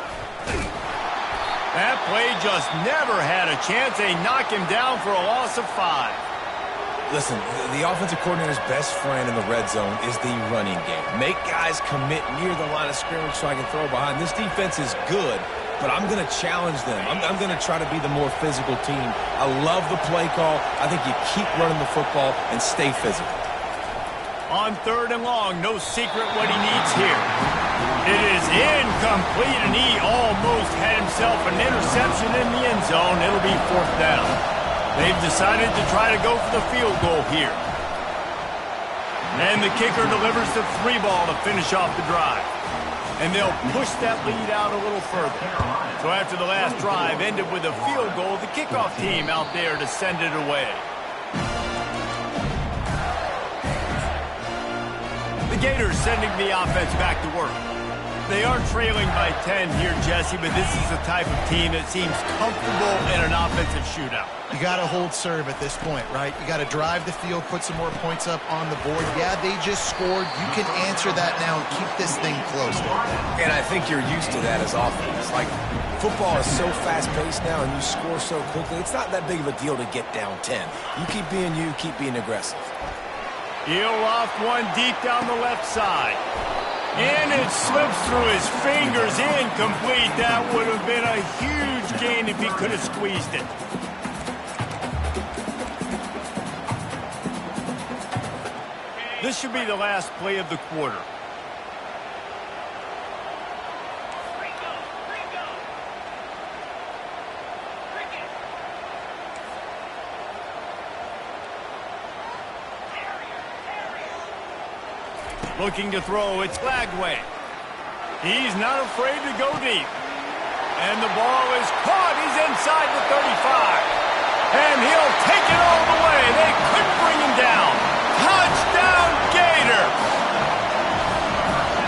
That play just never had a chance. They knock him down for a loss of 5. Listen, the offensive coordinator's best friend in the red zone is the running game. Make guys commit near the line of scrimmage so I can throw behind. This defense is good, but I'm going to challenge them. I'm going to try to be the more physical team. I love the play call. I think you keep running the football and stay physical. On third and long, no secret what he needs here. It is incomplete, and he almost had himself an interception in the end zone. It'll be fourth down. They've decided to try to go for the field goal here. And the kicker delivers the 3 ball to finish off the drive. And they'll push that lead out a little further. So after the last drive ended with a field goal, the kickoff team out there to send it away. The Gators sending the offense back to work. They are trailing by 10 here, Jesse, but this is the type of team that seems comfortable in an offensive shootout. You got to hold serve at this point, right? You got to drive the field, put some more points up on the board. Yeah, they just scored. You can answer that now and keep this thing close. And I think you're used to that as offense. Like, football is so fast-paced now and you score so quickly, it's not that big of a deal to get down 10. You keep being aggressive. He'll loft one deep down the left side. And it slips through his fingers, incomplete. That would have been a huge gain if he could have squeezed it. This should be the last play of the quarter. Looking to throw, it's Lagway. He's not afraid to go deep. And the ball is caught. He's inside the 35. And he'll take it all the way. They couldn't bring him down. Touchdown, Gators!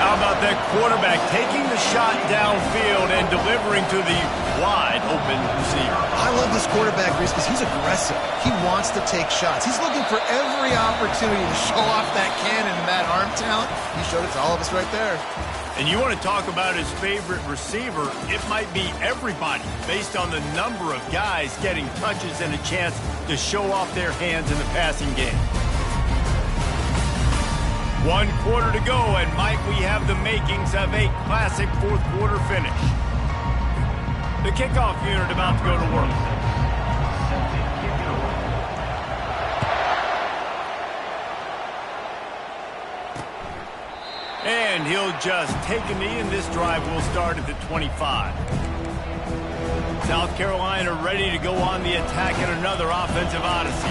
How about that quarterback taking the shot downfield and delivering to the wide open receiver? I love this quarterback, Reese, because he's aggressive. He wants to take shots. He's looking for every opportunity to show off that cannon and that arm talent. He showed it to all of us right there. And you want to talk about his favorite receiver, it might be everybody based on the number of guys getting touches and a chance to show off their hands in the passing game. 1 quarter to go, and might we have the makings of a classic fourth quarter finish. The kickoff unit about to go to work. And he'll just take a knee, and this drive will start at the 25. South Carolina ready to go on the attack in another offensive odyssey.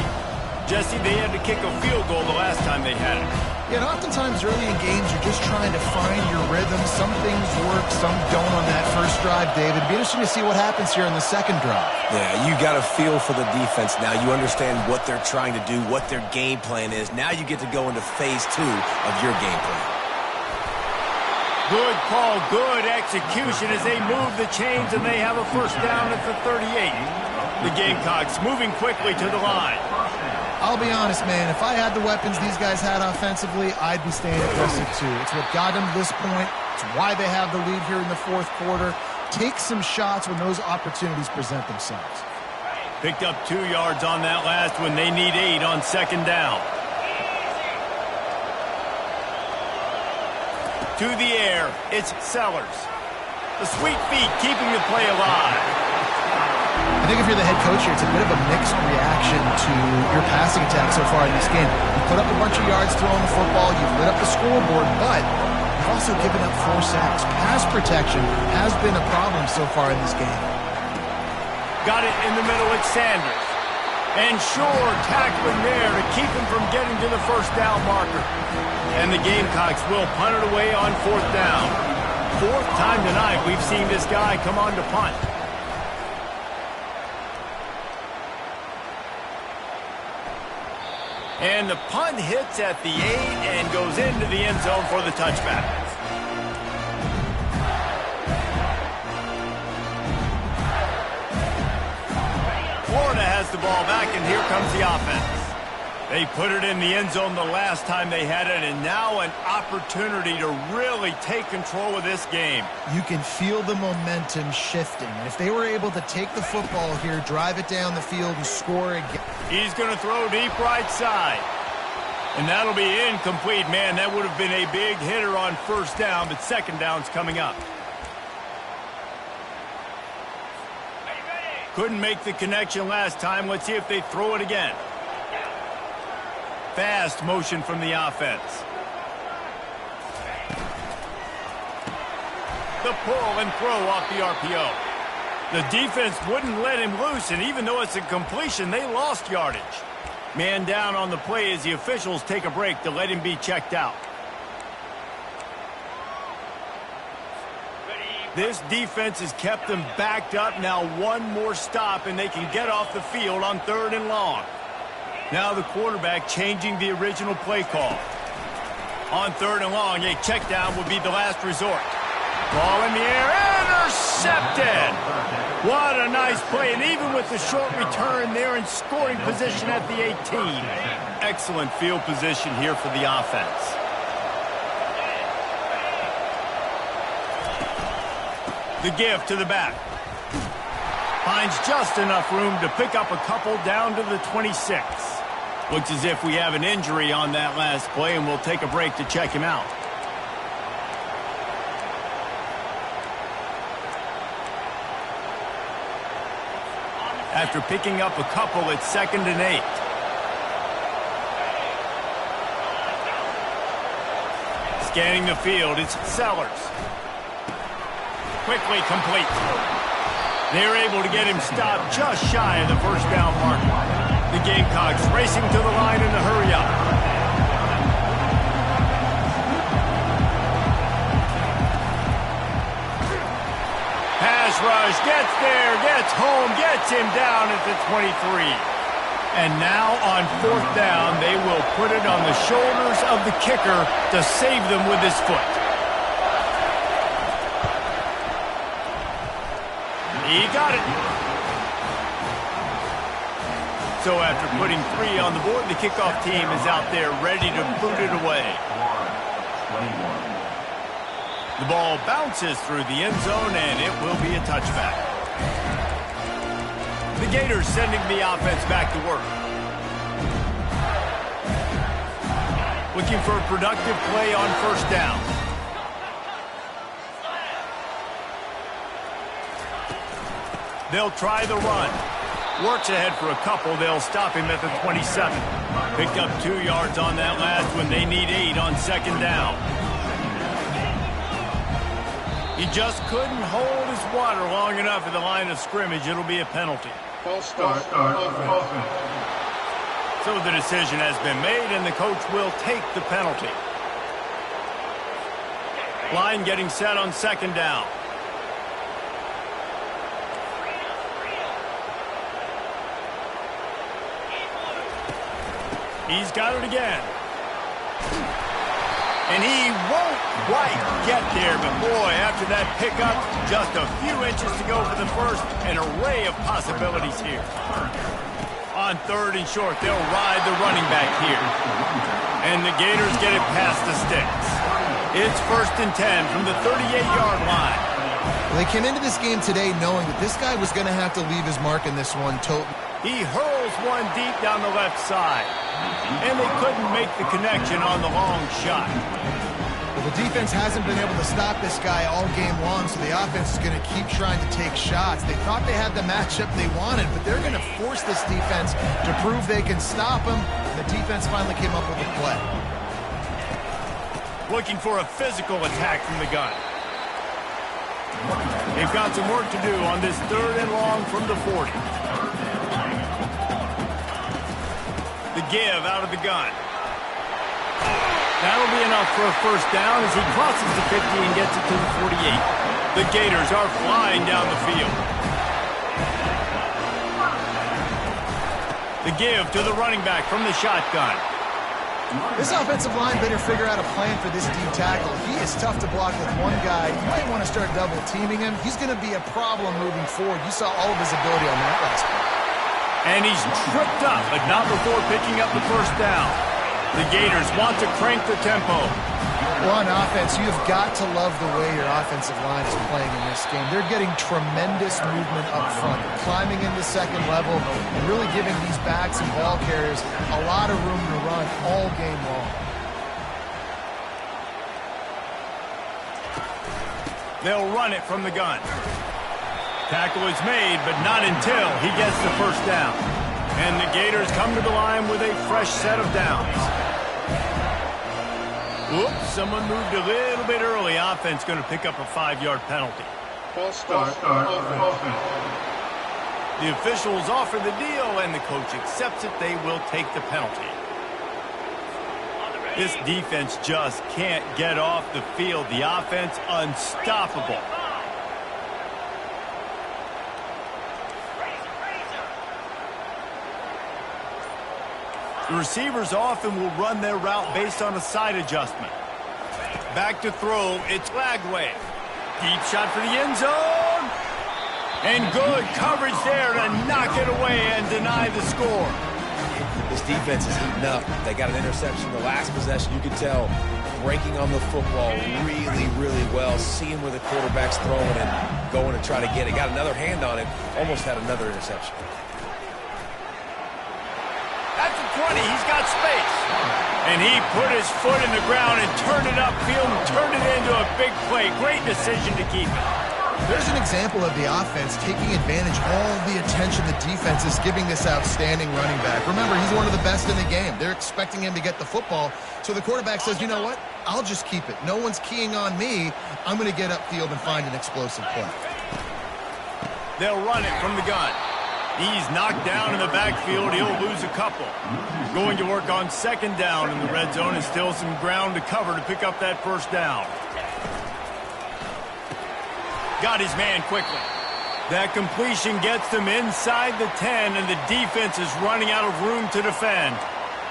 Jesse, they had to kick a field goal the last time they had it. Yeah, and oftentimes early in games, you're just trying to find your rhythm. Some things work, some don't on that first drive, David. It'd be interesting to see what happens here in the second drive. Yeah, you got a feel for the defense now. You understand what they're trying to do, what their game plan is. Now you get to go into phase 2 of your game plan. Good call, good execution as they move the chains, and they have a first down at the 38. The Gamecocks moving quickly to the line. I'll be honest, man, if I had the weapons these guys had offensively, I'd be staying aggressive too. It's what got them to this point. It's why they have the lead here in the fourth quarter. Take some shots when those opportunities present themselves. Picked up 2 yards on that last one. They need 8 on second down. To the air, it's Sellers. The sweet feet keeping the play alive. I think if you're the head coach here, it's a bit of a mixed reaction to your passing attack so far in this game. You put up a bunch of yards throwing the football, you've lit up the scoreboard, but you've also given up 4 sacks. Pass protection has been a problem so far in this game. Got it in the middle with Sanders. And sure, tackling there to keep him from getting to the first down marker. And the Gamecocks will punt it away on 4th down. 4th time tonight we've seen this guy come on to punt. And the punt hits at the 8 and goes into the end zone for the touchback. Florida has the ball back, and here comes the offense. They put it in the end zone the last time they had it, and now an opportunity to really take control of this game. You can feel the momentum shifting. And if they were able to take the football here, drive it down the field, and score again. He's going to throw deep right side. And that'll be incomplete. Man, that would have been a big hitter on 1st down, but 2nd down's coming up. Couldn't make the connection last time. Let's see if they throw it again. Fast motion from the offense. The pull and throw off the RPO. The defense wouldn't let him loose, and even though it's a completion, they lost yardage. Man down on the play as the officials take a break to let him be checked out. This defense has kept them backed up. Now one more stop, and they can get off the field on 3rd and long. Now the quarterback changing the original play call. On 3rd and long, a check down would be the last resort. Ball in the air, intercepted! What a nice play, and even with the short return, they're in scoring position at the 18. Excellent field position here for the offense. The give to the back. Finds just enough room to pick up a couple down to the 26. Looks as if we have an injury on that last play, and we'll take a break to check him out. After picking up a couple, it's 2nd and 8. Scanning the field, it's Sellers. Quickly complete. They're able to get him stopped just shy of the 1st down marker. The Gamecocks racing to the line in the hurry-up. Pass rush, gets there, gets home, gets him down at the 23. And now on 4th down, they will put it on the shoulders of the kicker to save them with his foot. He got it. So after putting 3 on the board, the kickoff team is out there ready to boot it away. The ball bounces through the end zone, and it will be a touchback. The Gators sending the offense back to work. Looking for a productive play on 1st down. They'll try the run. Works ahead for a couple. They'll stop him at the 27. Picked up 2 yards on that last one. They need 8 on 2nd down. He just couldn't hold his water long enough at the line of scrimmage. It'll be a penalty. False start. Offense. So the decision has been made, and the coach will take the penalty. Line getting set on 2nd down. He's got it again. And he won't quite get there, but boy, after that pickup, just a few inches to go for the first. An array of possibilities here. On 3rd and short, they'll ride the running back here. And the Gators get it past the sticks. It's 1st and 10 from the 38-yard line. Well, they came into this game today knowing that this guy was going to have to leave his mark in this one. He hurls one deep down the left side. And they couldn't make the connection on the long shot. The defense hasn't been able to stop this guy all game long, so the offense is going to keep trying to take shots. They thought they had the matchup they wanted, but they're going to force this defense to prove they can stop him. The defense finally came up with a play. Looking for a physical attack from the gun. They've got some work to do on this 3rd and long from the 40. The give out of the gun. That'll be enough for a first down as he crosses the 50 and gets it to the 48. The Gators are flying down the field. The give to the running back from the shotgun. This offensive line better figure out a plan for this D tackle. He is tough to block with one guy. You might want to start double teaming him. He's going to be a problem moving forward. You saw all of his ability on that last play. And he's tripped up, but not before picking up the first down. The Gators want to crank the tempo. Well, on offense, you've got to love the way your offensive line is playing in this game. They're getting tremendous movement up front, climbing into second level, and really giving these backs and ball carriers a lot of room to run all game long. They'll run it from the gun. Tackle is made, but not until he gets the first down. And the Gators come to the line with a fresh set of downs. Oops, someone moved a little bit early. Offense going to pick up a 5-yard penalty. False start offense. The officials offer the deal, and the coach accepts it. They will take the penalty. This defense just can't get off the field. The offense unstoppable. The receivers often will run their route based on a side adjustment. Back to throw, it's Lagway. Deep shot for the end zone. And good coverage there to knock it away and deny the score. This defense is heating up. They got an interception the last possession. You could tell breaking on the football really, really well, seeing where the quarterback's throwing and going to try to get it. Got another hand on it, almost had another interception. At the 20, he's got space. And he put his foot in the ground and turned it upfield and turned it into a big play. Great decision to keep it. There's an example of the offense taking advantage of all the attention the defense is giving this outstanding running back. Remember, he's one of the best in the game. They're expecting him to get the football. So the quarterback says, you know what? I'll just keep it. No one's keying on me. I'm going to get upfield and find an explosive play. They'll run it from the gun. He's knocked down in the backfield. He'll lose a couple. Going to work on second down in the red zone and still some ground to cover to pick up that first down. Got his man quickly. That completion gets them inside the 10, and the defense is running out of room to defend.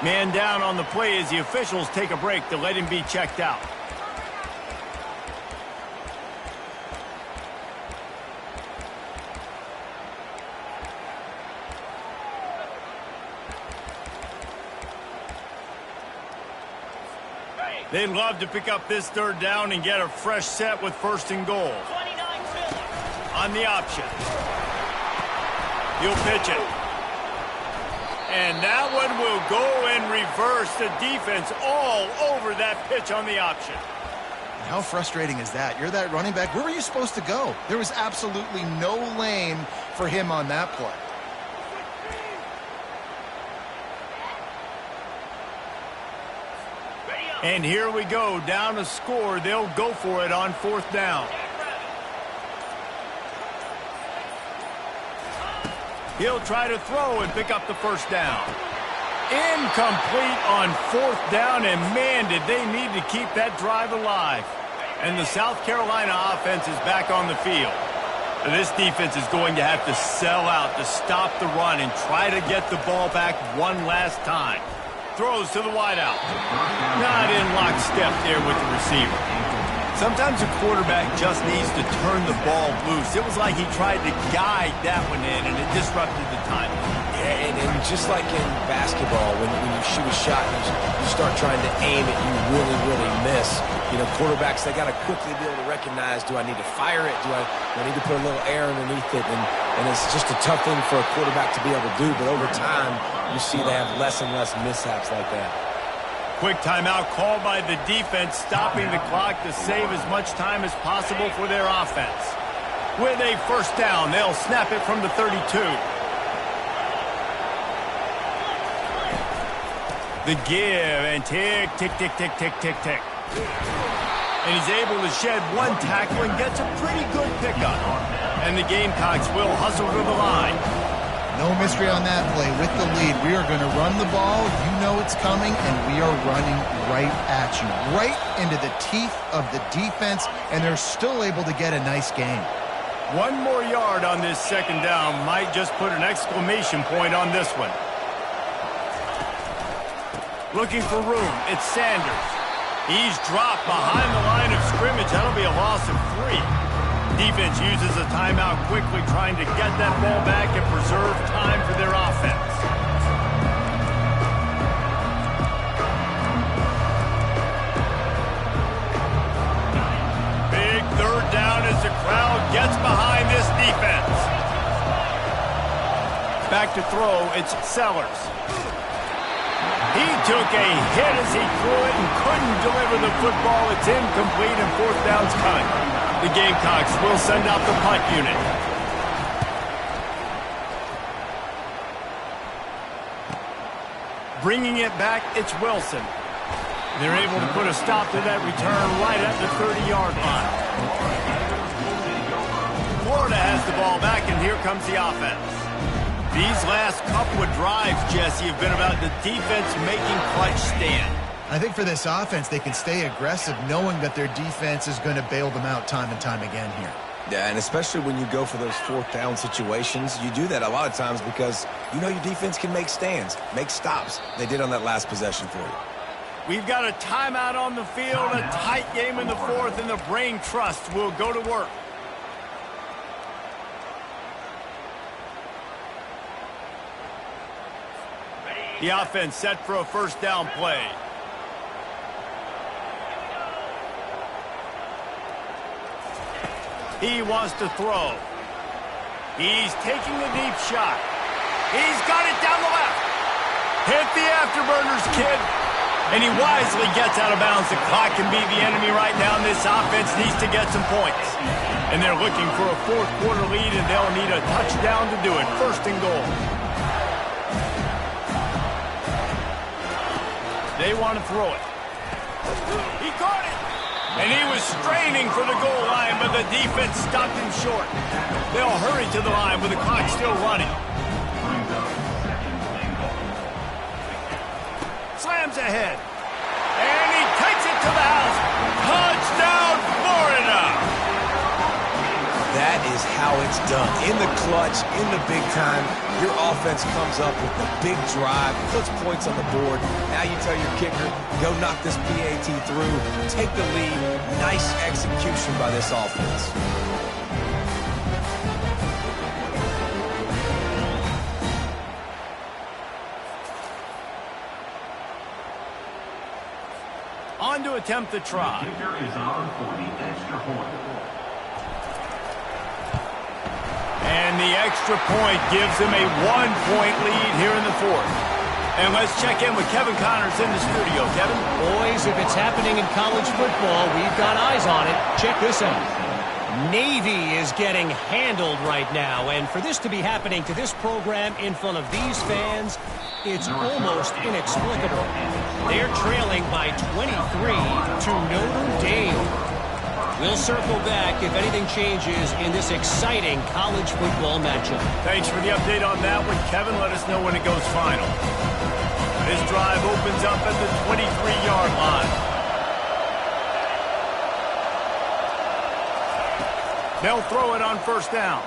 Man down on the play as the officials take a break to let him be checked out. They'd love to pick up this third down and get a fresh set with first and goal. On the option. He'll pitch it. And that one will go and reverse. The defense all over that pitch on the option. How frustrating is that? You're that running back. Where were you supposed to go? There was absolutely no lane for him on that play. And here we go, down a score. They'll go for it on fourth down. He'll try to throw and pick up the first down. Incomplete on fourth down, and man, did they need to keep that drive alive. And the South Carolina offense is back on the field. This defense is going to have to sell out to stop the run and try to get the ball back one last time. Throws to the wideout. Not in lockstep there with the receiver. Sometimes a quarterback just needs to turn the ball loose. It was like he tried to guide that one in, and it disrupted the timing. Yeah, and just like in basketball, when you shoot a shot and you start trying to aim it, you really, really miss. You know, quarterbacks, they got to quickly be able to recognize, do I need to fire it? Do I need to put a little air underneath it? And it's just a tough thing for a quarterback to be able to do. But over time, you see they have less and less mishaps like that. quick timeout called by the defense, stopping the clock to save as much time as possible for their offense. With a first down, they'll snap it from the 32. The give and tick, tick, tick, tick, tick, tick, tick. And he's able to shed one tackle and gets a pretty good pickup. And the Gamecocks will hustle to the line. No mystery on that play. With the lead, we are going to run the ball. You know it's coming, and we are running right at you. Right into the teeth of the defense, and they're still able to get a nice gain. One more yard on this second down might just put an exclamation point on this one. Looking for room, it's Sanders. He's dropped behind the line of scrimmage. That'll be a loss of 3. Defense uses a timeout quickly, trying to get that ball back and preserve time for their offense. Big third down as the crowd gets behind this defense. Back to throw, it's Sellers. He took a hit as he threw it and couldn't deliver the football. It's incomplete and fourth down's coming. The Gamecocks will send out the punt unit. Bringing it back, it's Wilson. They're able to put a stop to that return right at the 30-yard line. Florida has the ball back, and here comes the offense. These last couple of drives, Jesse, have been about the defense making clutch stand. I think for this offense, they can stay aggressive knowing that their defense is going to bail them out time and time again here. Yeah, and especially when you go for those fourth down situations, you do that a lot of times because you know your defense can make stands, make stops. They did on that last possession for you. We've got a timeout on the field, a tight game in the fourth, and the Brain Trust will go to work. The offense set for a first down play. He wants to throw. He's taking the deep shot. He's got it down the left. Hit the afterburners, kid. And he wisely gets out of bounds. The clock can be the enemy right now, and this offense needs to get some points. And they're looking for a fourth quarter lead, and they'll need a touchdown to do it. First and goal. They want to throw it. He caught it. And he was straining for the goal line, but the defense stopped him short. They'll hurry to the line with the clock still running. Slams ahead. And he takes it to the house. Touchdown, Florida! That is how it's done. In the clutch, in the big time, your offense comes up with the big drive, puts points on the board. Now you tell your kicker, go knock this PAT through, take the lead. Nice execution by this offense. On to attempt the try. The kicker is on for the extra point. And the extra point gives them a 1-point lead here in the fourth. And let's check in with Kevin Connors in the studio. Kevin? Boys, if it's happening in college football, we've got eyes on it. Check this out. Navy is getting handled right now. And for this to be happening to this program in front of these fans, it's almost inexplicable. They're trailing by 23 to Notre Dame. We'll circle back if anything changes in this exciting college football matchup. Thanks for the update on that one, Kevin. Let us know when it goes final. This drive opens up at the 23-yard line. They'll throw it on first down.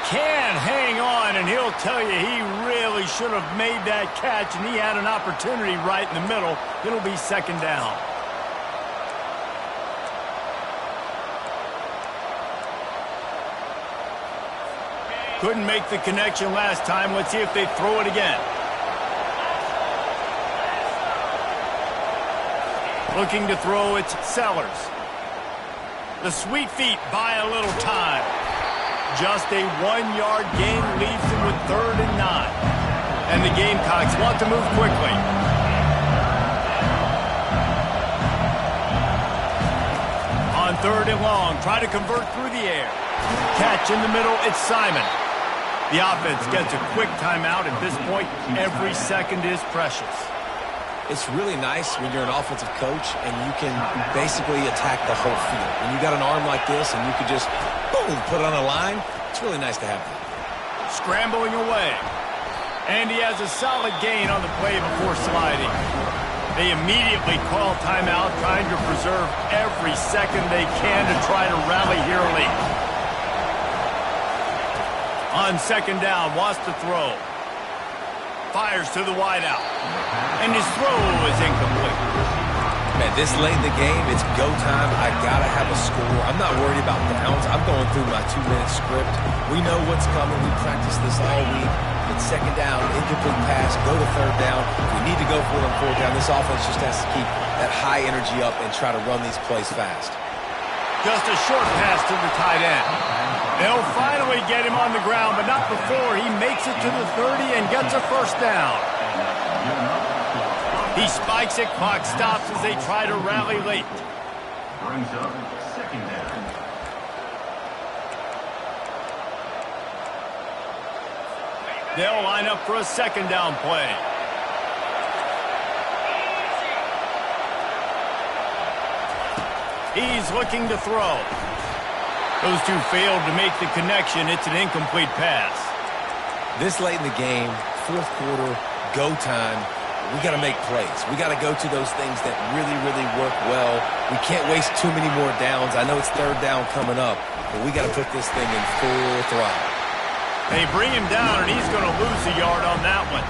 Can hang on, and he'll tell you he really should have made that catch, and he had an opportunity right in the middle. It'll be second down. Couldn't make the connection last time. Let's see if they throw it again. Looking to throw, it's Sellers. The sweet feet buy a little time. Just a 1-yard gain leaves them with 3rd and 9. And the Gamecocks want to move quickly. 3rd and long. Try to convert through the air. Catch in the middle. It's Simon. The offense gets a quick timeout. At this point, every second is precious. It's really nice when you're an offensive coach and you can basically attack the whole field. When you got an arm like this and you can just, boom, put it on a line, it's really nice to have that. Scrambling away. And he has a solid gain on the play before sliding. They immediately call timeout, trying to preserve every second they can to try to rally here late. On 2nd down, wants to throw. Fires to the wideout. And his throw is incomplete. Man, this late in the game, it's go time. I got to have a score. I'm not worried about downs. I'm going through my 2-minute script. We know what's coming. We practiced this all week. It's 2nd down, incomplete pass, go to 3rd down. If we need to go for it on 4th down, this offense just has to keep that high energy up and try to run these plays fast. Just a short pass to the tight end. They'll finally get him on the ground, but not before he makes it to the 30 and gets a 1st down. He spikes it, clock stops as they try to rally late. Brings up 2nd down. They'll line up for a 2nd down play. He's looking to throw. Those two failed to make the connection. It's an incomplete pass. This late in the game, 4th quarter, go time, we got to make plays. We got to go to those things that really, really work well. We can't waste too many more downs. I know it's 3rd down coming up, but we got to put this thing in full throttle. They bring him down, and he's going to lose a yard on that one.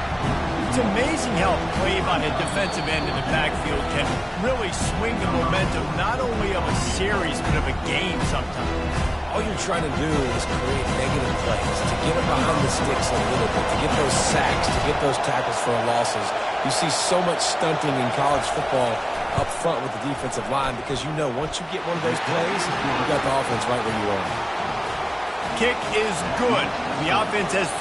It's amazing how a play by a defensive end in the backfield can really swing the momentum not only of a series, but of a game sometimes. All you're trying to do is create negative plays, to get them behind the sticks a little bit, to get those sacks, to get those tackles for losses. You see so much stunting in college football up front with the defensive line because you know once you get one of those plays, you got the offense right where you are. Kick is good. The offense has 3